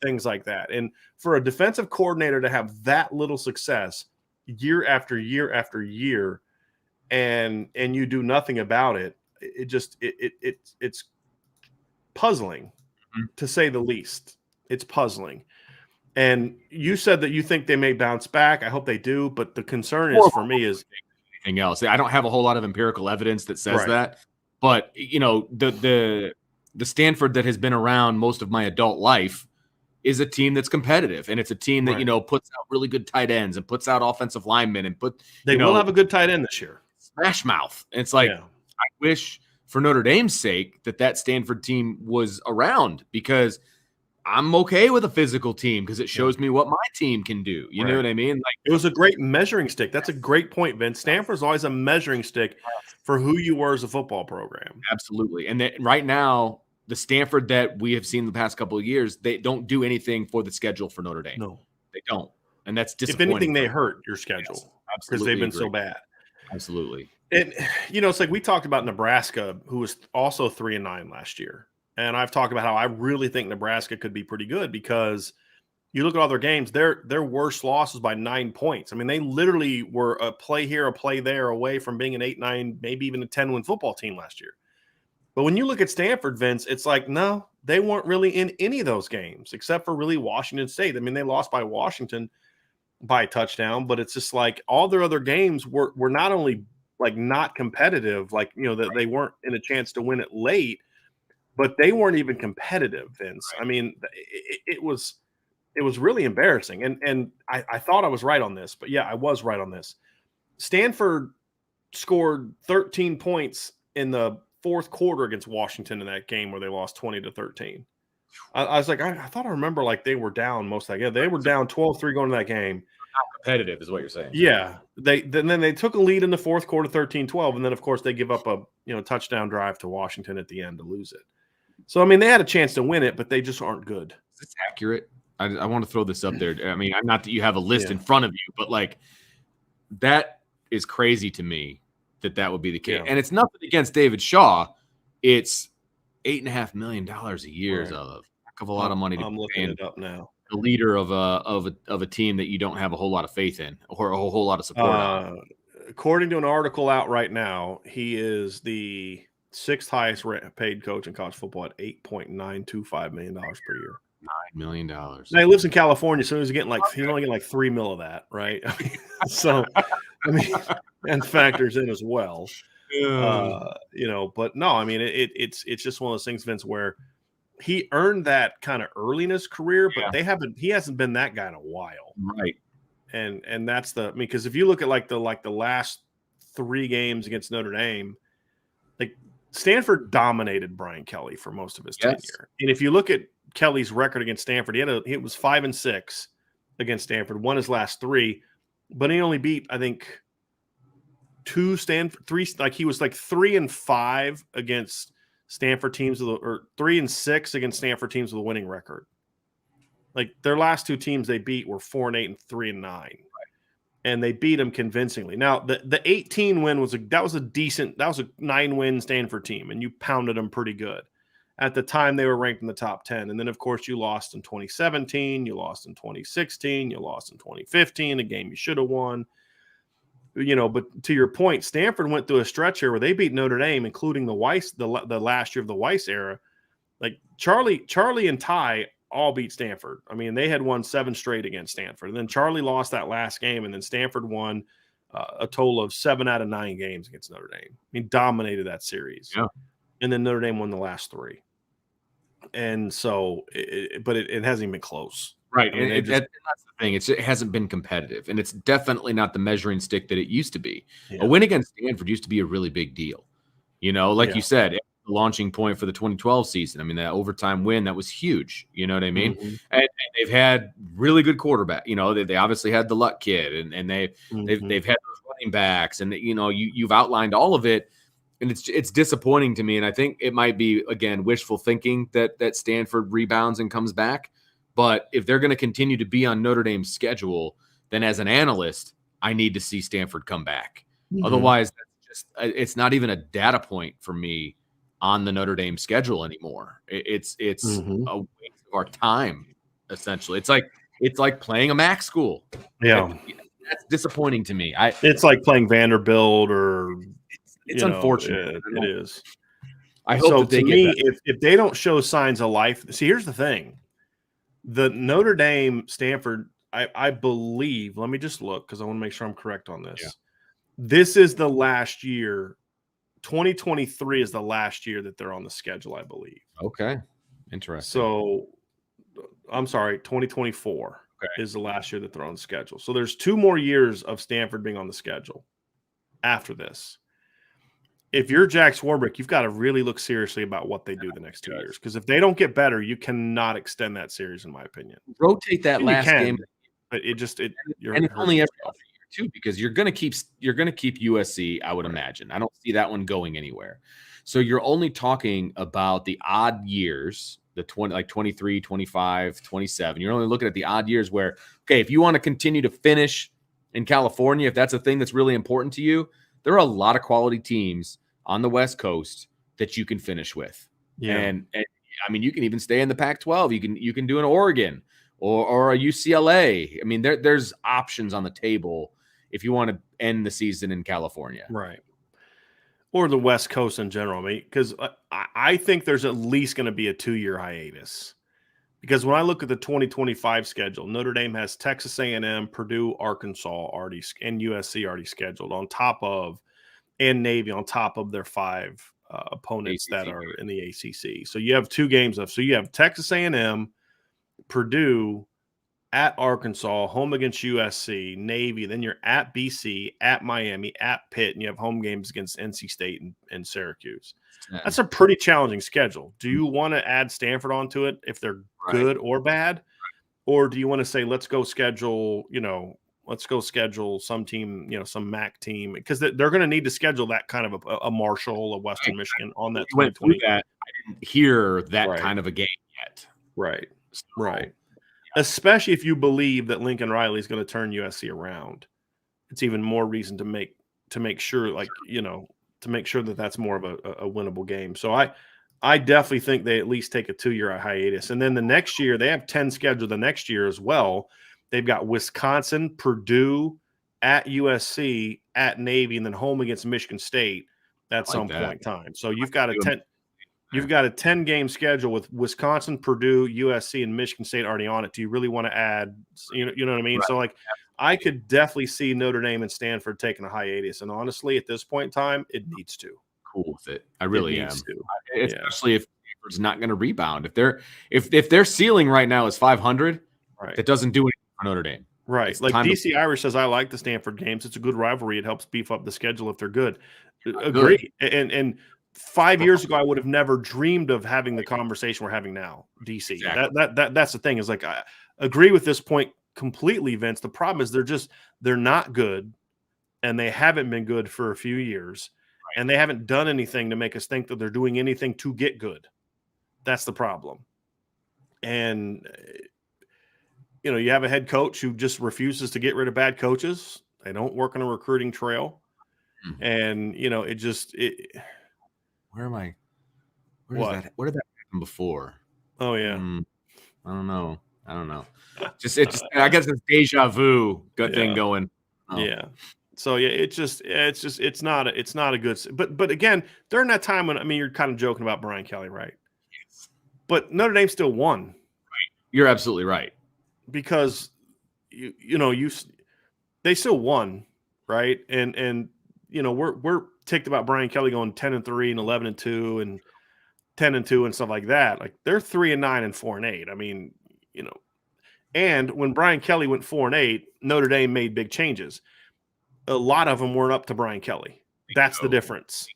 things like that. And for a defensive coordinator to have that little success year after year after year, and you do nothing about it, it's puzzling, to say the least. It's puzzling. And you said that you think they may bounce back. I hope they do, but the concern is for me is anything else. I don't have a whole lot of empirical evidence that says that, but the Stanford that has been around most of my adult life is a team that's competitive, and it's a team that puts out really good tight ends and puts out offensive linemen and they will have a good tight end this year. Smash mouth. And it's like, I wish for Notre Dame's sake that Stanford team was around, because I'm okay with a physical team because it shows me what my team can do. You know what I mean? Like, it was a great measuring stick. That's a great point, Vince. Stanford's always a measuring stick for who you were as a football program. Absolutely. And right now, the Stanford that we have seen the past couple of years, they don't do anything for the schedule for Notre Dame. No, they don't. And that's disappointing. If anything, they hurt your schedule because they've been so bad. Absolutely. And, it's like we talked about Nebraska, who was also 3-9 last year. And I've talked about how I really think Nebraska could be pretty good because you look at all their games, their worst loss was by 9 points. I mean, they literally were a play here, a play there away from being an 8-9, maybe even a 10-win football team last year. But when you look at Stanford, Vince, it's like, no, they weren't really in any of those games except for really Washington State. I mean, they lost by Washington by a touchdown, but it's just like all their other games were not only like not competitive, like, you know, that they weren't in a chance to win it late, but they weren't even competitive, Vince. Right. I mean, it was really embarrassing. And I thought I was right on this, but yeah, I was right on this. Stanford scored 13 points in the fourth quarter against Washington in that game where they lost 20-13. I was like, I thought I remember like they were down most of that game. They were down 12-3 going to that game. Competitive is what you're saying. Yeah. Then they took a lead in the fourth quarter, 13-12. And then of course they give up a touchdown drive to Washington at the end to lose it. So, I mean, they had a chance to win it, but they just aren't good. Is this accurate? I want to throw this up there. I mean, not that you have a list in front of you, but like that is crazy to me that would be the case. Yeah. And it's nothing against David Shaw. It's $8.5 million a year is a heck of a lot of money to I'm looking it up now. The leader of a team that you don't have a whole lot of faith in or a whole lot of support on. According to an article out right now, he is the sixth highest paid coach in college football at $8.925 million per year. $9 million. Now he lives in California, so he's only getting like $3 million of that, right? I mean, so I mean, and factors in as well. But no, I mean, it's just one of those things, Vince, where he earned that kind of early in his career, but he hasn't been that guy in a while, right? And that's because if you look at like the last 3 games against Notre Dame, like Stanford dominated Brian Kelly for most of his tenure, and if you look at Kelly's record against Stanford, it was 5-6 against Stanford, won his last 3, but he only beat, I think, 2 Stanford, 3, like he was like 3-5 against Stanford teams or 3-6 against Stanford teams with a winning record. Like their last 2 teams they beat were 4-8 and 3-9, and they beat them convincingly. Now the 18 win was a 9-win Stanford team, and you pounded them pretty good. At the time, they were ranked in the top 10. And then, of course, you lost in 2017. You lost in 2016. You lost in 2015, a game you should have won. But to your point, Stanford went through a stretch here where they beat Notre Dame, including the Weiss, the last year of the Weiss era. Like Charlie and Ty all beat Stanford. I mean, they had won 7 straight against Stanford. And then Charlie lost that last game, and then Stanford won a total of 7 out of 9 games against Notre Dame. I mean, dominated that series. Yeah. And then Notre Dame won the last 3. And so, but it hasn't even been close. Right. I mean, and that's the thing. It hasn't been competitive, and it's definitely not the measuring stick that it used to be. Yeah. A win against Stanford used to be a really big deal. Like you said, the launching point for the 2012 season. I mean, that overtime win, that was huge. You know what I mean? Mm-hmm. And they've had really good quarterback. They obviously had the Luck kid, and they've had those running backs, and you've outlined all of it. And it's disappointing to me, and I think it might be, again, wishful thinking that Stanford rebounds and comes back. But if they're going to continue to be on Notre Dame's schedule, then as an analyst, I need to see Stanford come back. Mm-hmm. Otherwise, it's not even a data point for me on the Notre Dame schedule anymore. It's a waste of our time, essentially. It's like playing a MAC school. Yeah, that's disappointing to me. It's like playing Vanderbilt or. It's unfortunate. It is. I hope that if they don't show signs of life, see, here's the thing: the Notre Dame Stanford, I believe. Let me just look because I want to make sure I'm correct on this. Yeah. This is the last year. 2023 is the last year that they're on the schedule, I believe. Okay, interesting. So, I'm sorry, 2024 is the last year that they're on the schedule. So there's 2 more years of Stanford being on the schedule after this. If you're Jack Swarbrick, you've got to really look seriously about what they do the next 2 years. Because if they don't get better, you cannot extend that series, in my opinion. Rotate that last game, but it's only every other year too, because you're going to keep USC. I would imagine. I don't see that one going anywhere. So you're only talking about the odd years, the 23, 25, 27. You're only looking at the odd years where, okay, if you want to continue to finish in California, if that's a thing that's really important to you, there are a lot of quality teams on the West Coast that you can finish with. Yeah. And I mean, you can even stay in the Pac-12. You can do an Oregon or a UCLA. I mean, there's options on the table if you want to end the season in California. Right. Or the West Coast in general. I mean, because I think there's at least going to be a 2-year hiatus. Because when I look at the 2025 schedule, Notre Dame has Texas A&M, Purdue, Arkansas already, and USC already scheduled on top of, and Navy on top of their 5 opponents that are in the ACC. So you have 2 games left. So you have Texas A&M, Purdue, at Arkansas, home against USC, Navy, then you're at BC, at Miami, at Pitt, and you have home games against NC State and Syracuse. That's a pretty challenging schedule. Do you want to add Stanford onto it if they're good or bad? Or do you want to say, let's go schedule some team, some MAC team? Because they're going to need to schedule that kind of a Marshall, a Western Michigan on that 2020. I didn't hear that kind of a game yet. Right. So, right. Especially if you believe that Lincoln Riley is going to turn USC around, it's even more reason to make sure, to make sure that that's more of a winnable game. So I definitely think they at least take a 2-year hiatus, and then the next year they have 10 scheduled. The next year as well, they've got Wisconsin, Purdue, at USC, at Navy, and then home against Michigan State at some point in time. So you've got a 10. You've got a 10-game schedule with Wisconsin, Purdue, USC, and Michigan State already on it. Do you really want to add, you know what I mean? Right. So, I could definitely see Notre Dame and Stanford taking a hiatus. And honestly, at this point in time, it needs to. Cool with it. I really am. Especially if Stanford's not going to rebound. If their ceiling right now is 500, that doesn't do anything for Notre Dame. Right. It's like DC Irish says, I like the Stanford games. It's a good rivalry. It helps beef up the schedule if they're good. Agree. And 5 years ago, I would have never dreamed of having the conversation we're having now, DC. Exactly. That's the thing, is I agree with this point completely, Vince. The problem is they're not good, and they haven't been good for a few years, and they haven't done anything to make us think that they're doing anything to get good. That's the problem. And, you have a head coach who just refuses to get rid of bad coaches. They don't work on a recruiting trail. Mm-hmm. And, where am I? Where did that happen before? Oh yeah. I don't know. I guess it's deja vu thing going. Oh. Yeah. So yeah, it's not a good. But again, during that time when you're kind of joking about Brian Kelly, right? Yes. But Notre Dame still won. Right. You're absolutely right. Because they still won, right? And we're ticked about Brian Kelly going 10-3 and 11-2 and 10-2 and stuff like that. Like, they're 3-9 and 4-8. I mean, and when Brian Kelly went 4-8, Notre Dame made big changes. A lot of them weren't up to Brian Kelly. That's the difference.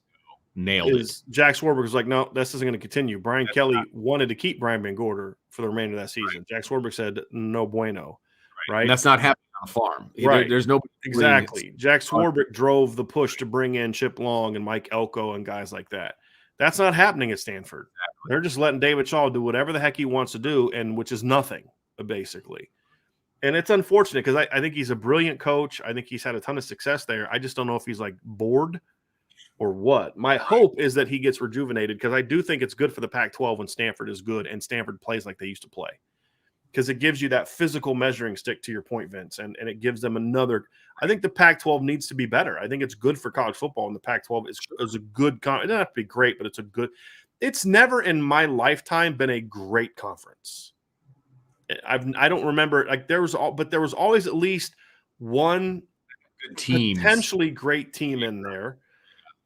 Nailed it. Jack Swarbrick was like, no, this isn't going to continue. Brian Kelly wanted to keep Brian Van Gorder for the remainder of that season. Right. Jack Swarbrick said, no bueno. Right. And that's not happening on a farm. Right. There's no exactly. Jack Swarbrick drove the push to bring in Chip Long and Mike Elko and guys like that. That's not happening at Stanford. Exactly. They're just letting David Shaw do whatever the heck he wants to do, and which is nothing, basically. And it's unfortunate because I think he's a brilliant coach. I think he's had a ton of success there. I just don't know if he's bored or what. My hope is that he gets rejuvenated, because I do think it's good for the Pac-12 when Stanford is good and Stanford plays like they used to play. Because it gives you that physical measuring stick, to your point, Vince, and it gives them another. I think the Pac-12 needs to be better. I think it's good for college football, and the Pac-12 is a good. It doesn't have to be great, but it's a good. It's never in my lifetime been a great conference. I don't remember, there was always at least one good team, potentially great team in there.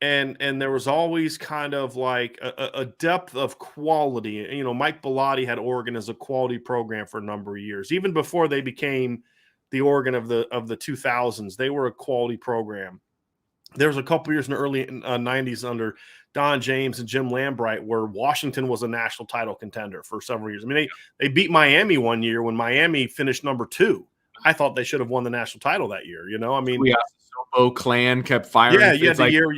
And there was always kind of like a depth of quality. Mike Bellotti had Oregon as a quality program for a number of years. Even before they became the Oregon of the 2000s, they were a quality program. There was a couple years in the early 90s under Don James and Jim Lambright where Washington was a national title contender for several years. They beat Miami one year when Miami finished number 2. I thought they should have won the national title that year. Sopo clan kept firing. Yeah, you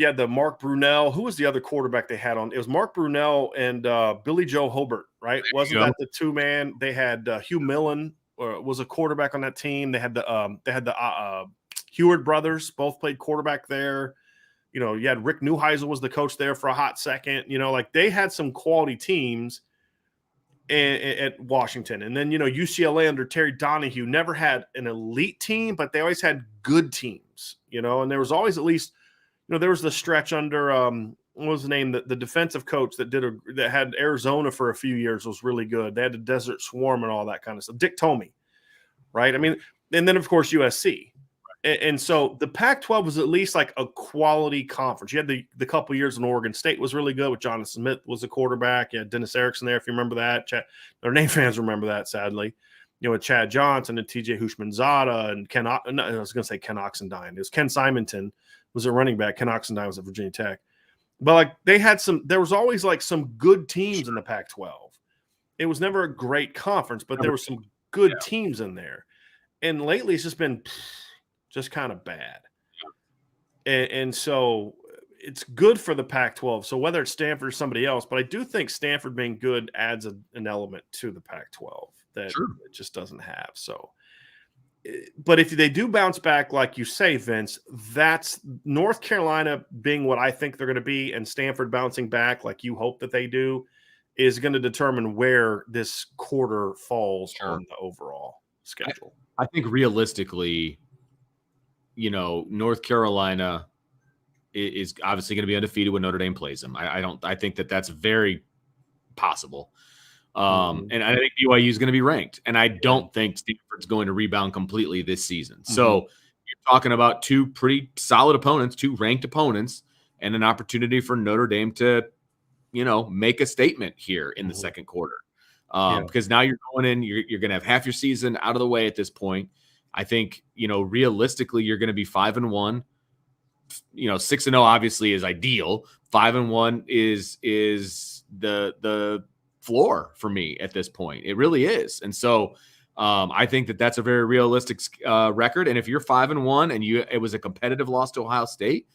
had the Mark Brunell. Who was the other quarterback they had on? It was Mark Brunell and Billy Joe Hobart, right? Wasn't that the 2-man? They had Hugh Millen was a quarterback on that team. They had the Heward brothers, both played quarterback there. You had Rick Neuheisel was the coach there for a hot second. They had some quality teams at Washington. And then, UCLA under Terry Donahue never had an elite team, but they always had good teams, and there was always at least, there was the stretch under, what was the name? The defensive coach that had Arizona for a few years was really good. They had the Desert Swarm and all that kind of stuff. Dick Tomey, right? I mean, and then of course USC. And so the Pac-12 was at least like a quality conference. You had the couple years when Oregon State was really good with Jonathan Smith was the quarterback. You had Dennis Erickson there, if you remember that. Notre Dame fans remember that, sadly. With Chad Johnson and TJ Hushmanzada and Ken Oxendine. It was Ken Simonton was a running back. Ken Oxendine was at Virginia Tech. But like there was always like some good teams in the Pac-12. It was never a great conference, but there were some good teams in there. And lately it's just been just kind of bad. And so it's good for the Pac-12. So whether it's Stanford or somebody else, but I do think Stanford being good adds an element to the Pac-12 that it just doesn't have. So, but if they do bounce back, like you say, Vince, that's North Carolina being what I think they're going to be, and Stanford bouncing back like you hope that they do, is going to determine where this quarter falls on the overall schedule. I think realistically, North Carolina is obviously going to be undefeated when Notre Dame plays them. I think that's very possible. And I think BYU is going to be ranked, and I don't think Stanford's going to rebound completely this season. So you're talking about two pretty solid opponents, two ranked opponents, and an opportunity for Notre Dame to, make a statement here in the second quarter. Because now you're going in, you're going to have half your season out of the way at this point. I think, realistically, you're going to be 5-1. 6-0 obviously is ideal. 5-1 is the floor for me at this point. It really is. And so I think that's a very realistic record. And if you're 5-1 and it was a competitive loss to Ohio State,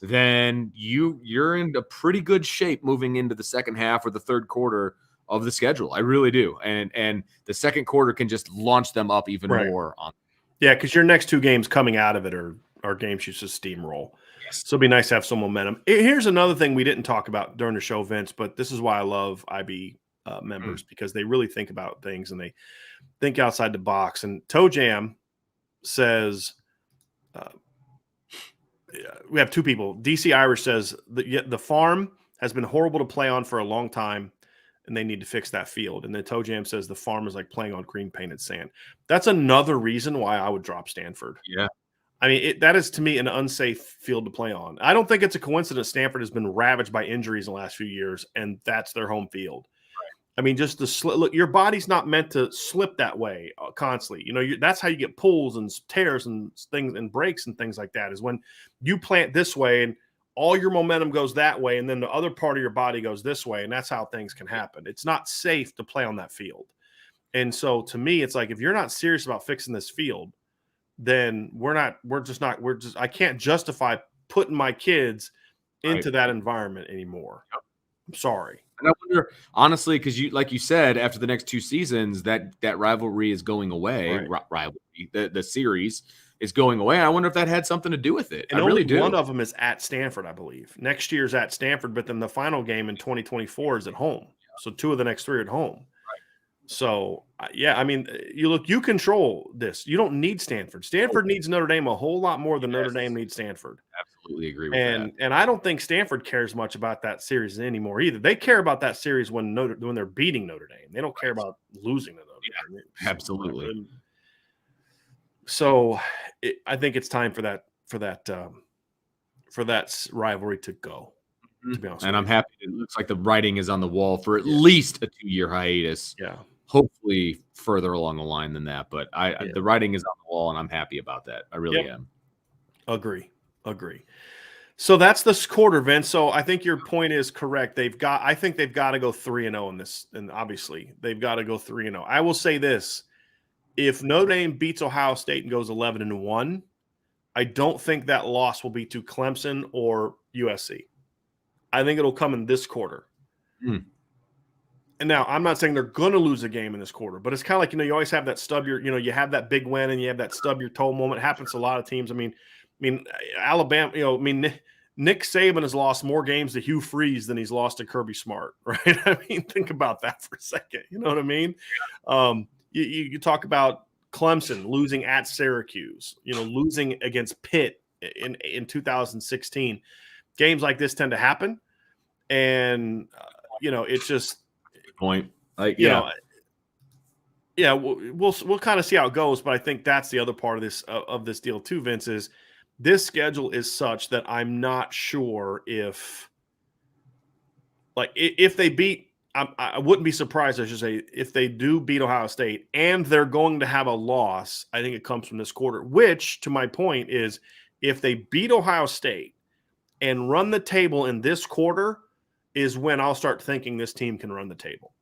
then you're in a pretty good shape moving into the second half or the third quarter of the schedule. I really do. And the second quarter can just launch them up even more on. Yeah, because your next two games coming out of it are games you should steamroll. Yes. So it'd be nice to have some momentum. Here's another thing we didn't talk about during the show, Vince, but this is why I love IB members, because they really think about things and they think outside the box. And Toe Jam says, we have two people. DC Irish says the farm has been horrible to play on for a long time, and they need to fix that field. And then Toe Jam says the farm is like playing on green painted sand. That's another reason why I would drop Stanford. Yeah. I mean, that is to me an unsafe field to play on. I don't think it's a coincidence Stanford has been ravaged by injuries in the last few years, and that's their home field. Right. I mean, just look, your body's not meant to slip that way constantly. That's how you get pulls and tears and things and breaks and things like that, is when you plant this way and all your momentum goes that way, and then the other part of your body goes this way, and that's how things can happen. It's not safe to play on that field. And so to me, it's like, if you're not serious about fixing this field, then I can't justify putting my kids into that environment anymore. Yep. I'm sorry. And I wonder, honestly, because like you said, after the next two seasons, that rivalry is going away. Right. Rivalry, the series is going away. I wonder if that had something to do with it. And I really do. One of them is at Stanford, I believe. Next year's at Stanford, but then the final game in 2024 is at home. So two of the next three are at home. So, I mean, you control this. You don't need Stanford. Stanford needs Notre Dame a whole lot more than Notre Dame needs Stanford. Absolutely agree with that. And I don't think Stanford cares much about that series anymore either. They care about that series when they're beating Notre Dame. They don't care about losing to Notre Dame. Absolutely. So, I think it's time for that rivalry to go. To be honest, and I'm happy. It looks like the writing is on the wall for at least a 2-year hiatus. Yeah. Hopefully further along the line than that, but the writing is on the wall, and I'm happy about that. I really am. Agree. So that's this quarter, Vince. So I think your point is correct. I think they've got to go 3-0 in this, and obviously they've got to go 3-0. I will say this: if Notre Dame beats Ohio State and goes 11-1, I don't think that loss will be to Clemson or USC. I think it'll come in this quarter. And now I'm not saying they're going to lose a game in this quarter, but it's kind of like, you always have that stub you have that big win and you have that stub your toe moment. It happens to a lot of teams. I mean, Alabama, Nick Saban has lost more games to Hugh Freeze than he's lost to Kirby Smart, right? I mean, think about that for a second. You know what I mean? You talk about Clemson losing at Syracuse, losing against Pitt in 2016. Games like this tend to happen, and it's just point. we'll kind of see how it goes, but I think that's the other part of this deal too, Vince, is this schedule is such that I'm not sure if they beat, I wouldn't be surprised, I should say, if they do beat Ohio State and they're going to have a loss. I think it comes from this quarter, which, to my point, is if they beat Ohio State and run the table in this quarter is when I'll start thinking this team can run the table.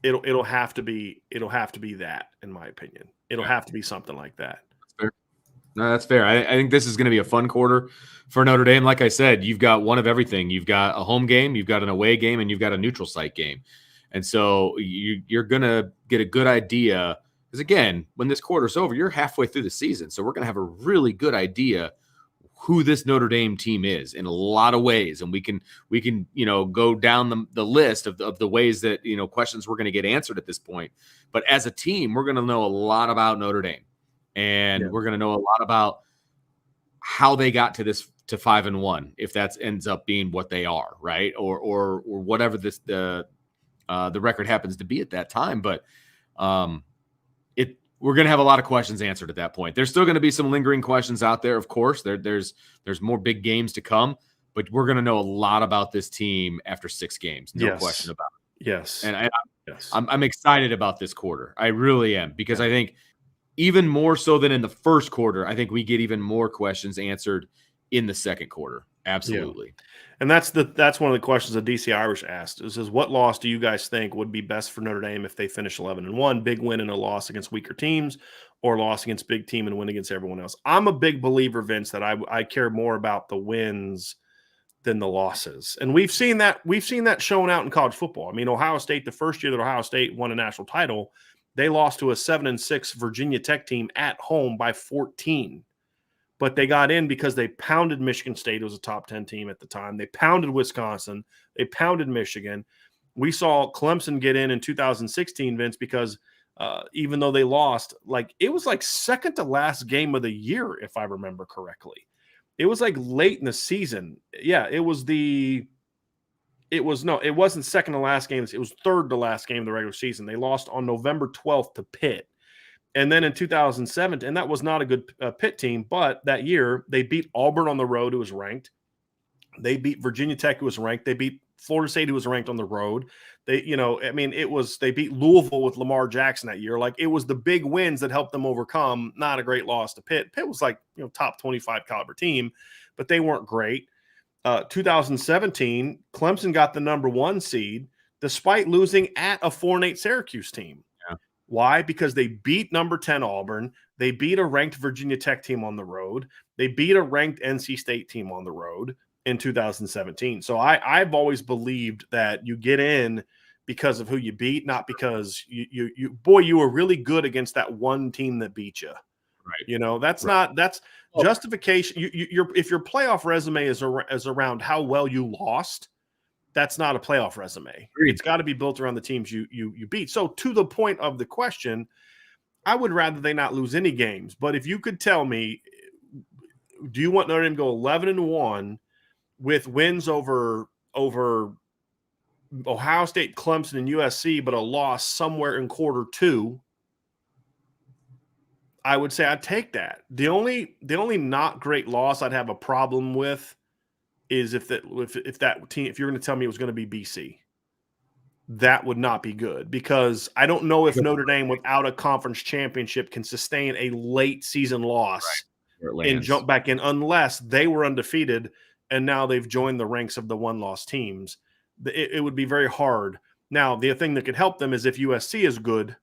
It'll have to be that, in my opinion. It'll have to be something like that. No, that's fair. I think this is going to be a fun quarter for Notre Dame. Like I said, you've got one of everything. You've got a home game, you've got an away game, and you've got a neutral site game. And so you're going to get a good idea. Because, again, when this quarter's over, you're halfway through the season. So we're going to have a really good idea who this Notre Dame team is in a lot of ways. And we can go down the list of the ways that, questions we're going to get answered at this point. But as a team, we're going to know a lot about Notre Dame. And we're going to know a lot about how they got to 5-1, if that ends up being what they are, right? Or whatever the record happens to be at that time. But we're going to have a lot of questions answered at that point. There's still going to be some lingering questions out there, of course. There's more big games to come, but we're going to know a lot about this team after 6 games. No question about it. Yes. And I'm excited about this quarter. I really am, because I think even more so than in the first quarter, I think we get even more questions answered in the second quarter. Absolutely. Yeah. And that's one of the questions that DC Irish asked. It says, what loss do you guys think would be best for Notre Dame if they finish 11-1? Big win and a loss against weaker teams, or loss against big team and win against everyone else? I'm a big believer, Vince, that I care more about the wins than the losses. And we've seen that shown out in college football. I mean, Ohio State, the first year that Ohio State won a national title, they lost to a 7-6 Virginia Tech team at home by 14. But they got in because they pounded Michigan State. It was a top 10 team at the time. They pounded Wisconsin. They pounded Michigan. We saw Clemson get in 2016, Vince, because even though they lost, it was second to last game of the year, if I remember correctly. It was late in the season. Yeah, it wasn't second to last game. It was third to last game of the regular season. They lost on November 12th to Pitt. And then in 2007, and that was not a good Pitt team, but that year they beat Auburn on the road, who was ranked. They beat Virginia Tech, who was ranked. They beat Florida State, who was ranked on the road. They beat Louisville with Lamar Jackson that year. It was the big wins that helped them overcome. Not a great loss to Pitt. Pitt was top 25 caliber team, but they weren't great. 2017, Clemson got the number 1 seed despite losing at a 4-8 Syracuse team. Why? Because they beat number 10 Auburn. They beat a ranked Virginia Tech team on the road. They beat a ranked NC State team on the road in 2017. So I've always believed that you get in because of who you beat, not because you were really good against that one team that beat you. Right. That's justification. If your playoff resume is around how well you lost, that's not a playoff resume. It's got to be built around the teams you beat. So to the point of the question, I would rather they not lose any games. But if you could tell me, do you want Notre Dame to go 11-1 with wins over Ohio State, Clemson, and USC, but a loss somewhere in quarter 2? I would say I'd take that. The only not great loss I'd have a problem with is if that team, if you're going to tell me it was going to be BC, that would not be good, because I don't know if Notre Dame without a conference championship can sustain a late season loss and jump back in, unless they were undefeated and now they've joined the ranks of the 1-loss teams. It would be very hard. Now, the thing that could help them is if USC is good,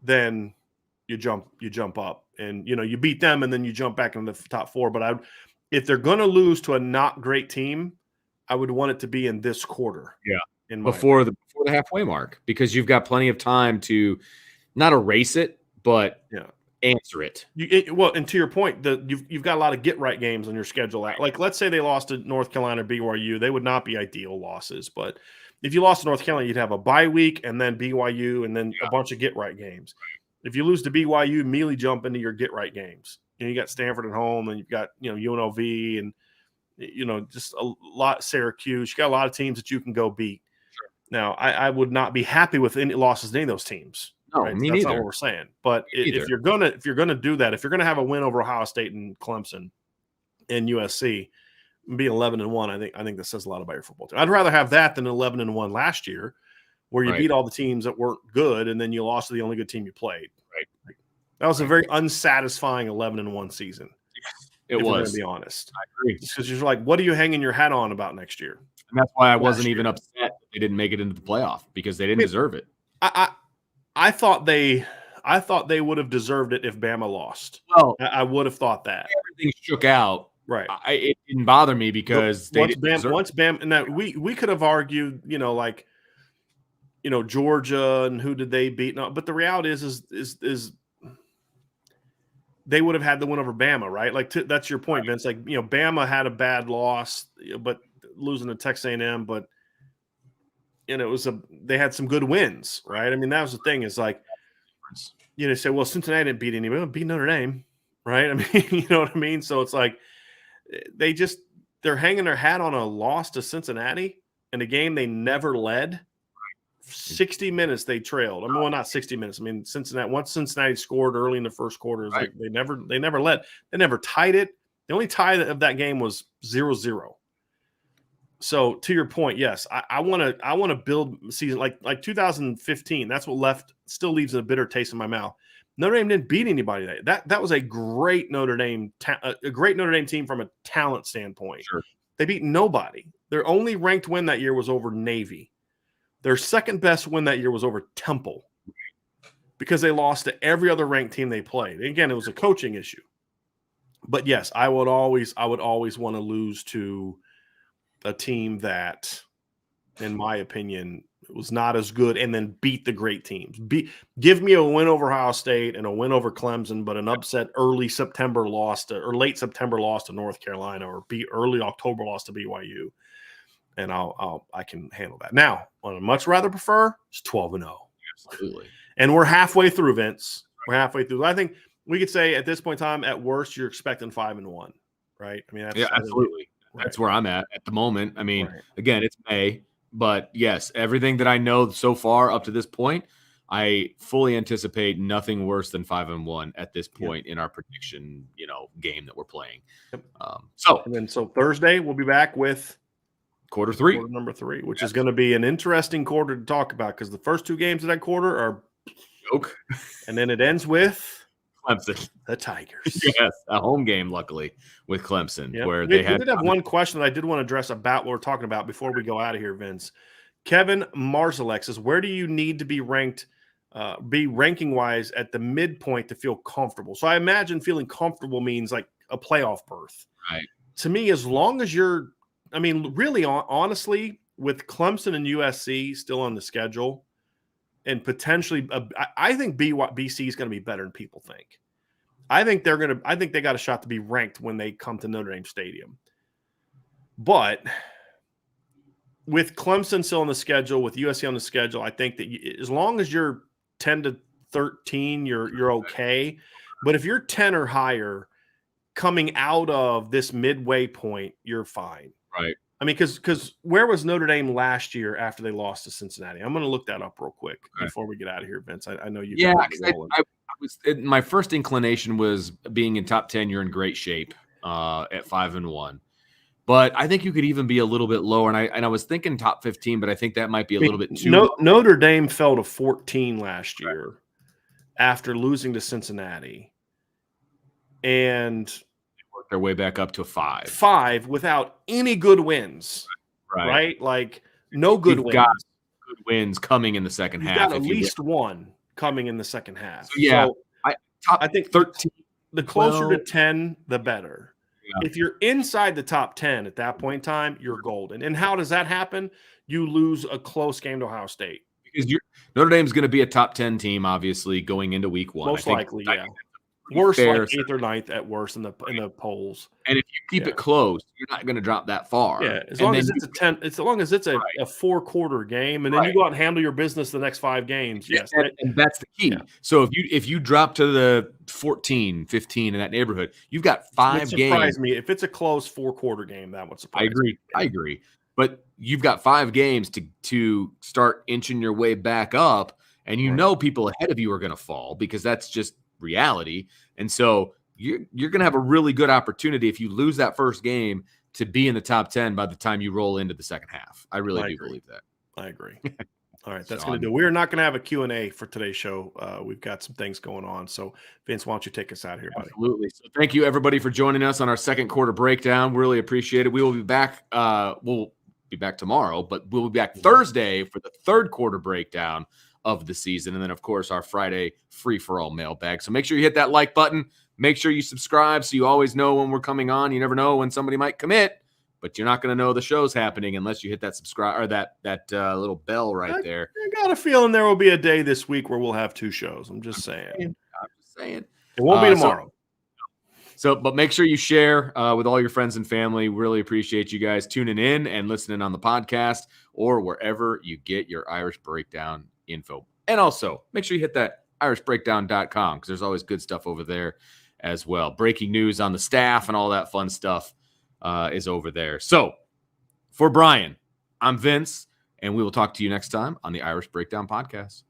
then you jump up and you beat them and then you jump back into the top 4. But if they're going to lose to a not great team, I would want it to be in this quarter. Yeah, before the halfway mark, because you've got plenty of time to not erase it, but answer it. Well, and to your point, you've got a lot of get right games on your schedule. Like, let's say they lost to North Carolina or BYU, they would not be ideal losses. But if you lost to North Carolina, you'd have a bye week and then BYU and then a bunch of get right games. If you lose to BYU, immediately jump into your get right games. You got Stanford at home, and you've got UNLV and just a lot Syracuse. You got a lot of teams that you can go beat. Sure. Now, I would not be happy with any losses to any of those teams. No, right? me That's neither. not what we're saying. But if you're gonna do that, if you're gonna have a win over Ohio State and Clemson and USC, being 11-1, I think that says a lot about your football team. I'd rather have that than 11-1 last year, where you beat all the teams that weren't good and then you lost to the only good team you played. Right. That was a very unsatisfying 11-1 season. It was. We're going to be honest. I agree. Because you're like, what are you hanging your hat on about next year? And that's why I wasn't even upset that they didn't make it into the playoff, because they didn't deserve it. I thought they would have deserved it if Bama lost. Well, I would have thought that. Everything shook out. Right. It didn't bother me because once Bama, now we could have argued, Georgia and who did they beat? No, but the reality is they would have had the win over Bama, right? Like that's your point, Vince. Like Bama had a bad loss, but losing to Texas A&M, but they had some good wins, right? I mean, that was the thing. Is like say, well, Cincinnati didn't beat anybody, beat Notre Dame, right? I mean, you know what I mean? So it's like they're hanging their hat on a loss to Cincinnati in a game they never led. 60 minutes they trailed. I mean, well, not 60 minutes. I mean, once Cincinnati scored early in the first quarter, like they never led. They never tied it. The only tie of that game was 0-0. So to your point, yes, I want to build season like 2015. That's what still leaves a bitter taste in my mouth. Notre Dame didn't beat anybody. That was a great Notre Dame team from a talent standpoint. Sure. They beat nobody. Their only ranked win that year was over Navy. Their second best win that year was over Temple, because they lost to every other ranked team they played. And again, it was a coaching issue. But yes, I would always want to lose to a team that, in my opinion, was not as good, and then beat the great teams. Give me a win over Ohio State and a win over Clemson, but an upset late September loss to North Carolina, or early October loss to BYU. And I can handle that. Now, what I'd much rather prefer is 12-0. Absolutely. And we're halfway through, Vince. We're halfway through. I think we could say at this point in time, at worst, you're expecting 5-1, right? I mean, absolutely. That's where I'm at the moment. I mean, again, it's May, but yes, everything that I know so far up to this point, I fully anticipate nothing worse than 5-1 at this point in our prediction, game that we're playing. Yep. So Thursday we'll be back with quarter number 3, which is going to be an interesting quarter to talk about, because the first 2 games of that quarter are joke, and then it ends with Clemson, the Tigers. Yes, a home game, luckily, with Clemson, where we did have one question that I did want to address about what we're talking about before we go out of here, Vince. Kevin Marzalek says, where do you need to be ranked, ranking wise at the midpoint to feel comfortable? So I imagine feeling comfortable means like a playoff berth. Right. To me, as long as you're, I mean, really, honestly, with Clemson and USC still on the schedule, and potentially, I think BC is going to be better than people think. I think they got a shot to be ranked when they come to Notre Dame Stadium. But with Clemson still on the schedule, with USC on the schedule, I think that as long as you're 10-13, you're okay. But if you're 10 or higher coming out of this midway point, you're fine. Right. I mean, because where was Notre Dame last year after they lost to Cincinnati? I'm going to look that up real quick before we get out of here, Vince. I know you. Yeah, my first inclination was being in top 10. You're in great shape at 5-1, but I think you could even be a little bit lower. And I was thinking top 15, but I think that might be a little bit too. Notre Dame fell to 14 last year after losing to Cincinnati, and their way back up to 5. 5 without any good wins. Right? Like no good wins. Got good wins coming in the second half. Got at least one coming in the second half. So, yeah. So, I think 13. The closer to 10, the better. Yeah. If you're inside the top 10 at that point in time, you're golden. And how does that happen? You lose a close game to Ohio State. Because Notre Dame's going to be a top 10 team, obviously, going into week 1. Most likely, yeah. Worse, fair. like 8th or 9th at worst in the polls. And if you keep it close, you're not going to drop that far. Yeah, as And long then as it's as long as it's a 4-quarter game, and then you go out and handle your business the next 5 games. Yes, and that's the key. Yeah. So if you drop to the 14, 15 in that neighborhood, you've got 5 games. Surprise me if it's a close 4-quarter game. That would surprise me. I agree. But you've got 5 games to start inching your way back up, and you know people ahead of you are going to fall because that's just reality. And so you're going to have a really good opportunity if you lose that first game to be in the top 10 by the time you roll into the second half. I really do believe that. I agree. All right, that's going to do. We're not going to have a Q&A for today's show. We've got some things going on. So, Vince, why don't you take us out here, buddy? Absolutely. So thank you, everybody, for joining us on our second quarter breakdown. Really appreciate it. We will be back. We'll be back tomorrow, but we'll be back Thursday for the third quarter breakdown of the season. And then, of course, our Friday free-for-all mailbag. So make sure you hit that like button. Make sure you subscribe so you always know when we're coming on. You never know when somebody might commit, but you're not going to know the show's happening unless you hit that subscribe or that little bell right there. I got a feeling there will be a day this week where we'll have 2 shows. I'm just saying. It won't be tomorrow. But make sure you share with all your friends and family. Really appreciate you guys tuning in and listening on the podcast or wherever you get your Irish Breakdown info. And also, make sure you hit that irishbreakdown.com because there's always good stuff over there as well. Breaking news on the staff and all that fun stuff is over there. So, for Brian, I'm Vince, and we will talk to you next time on the Irish Breakdown Podcast.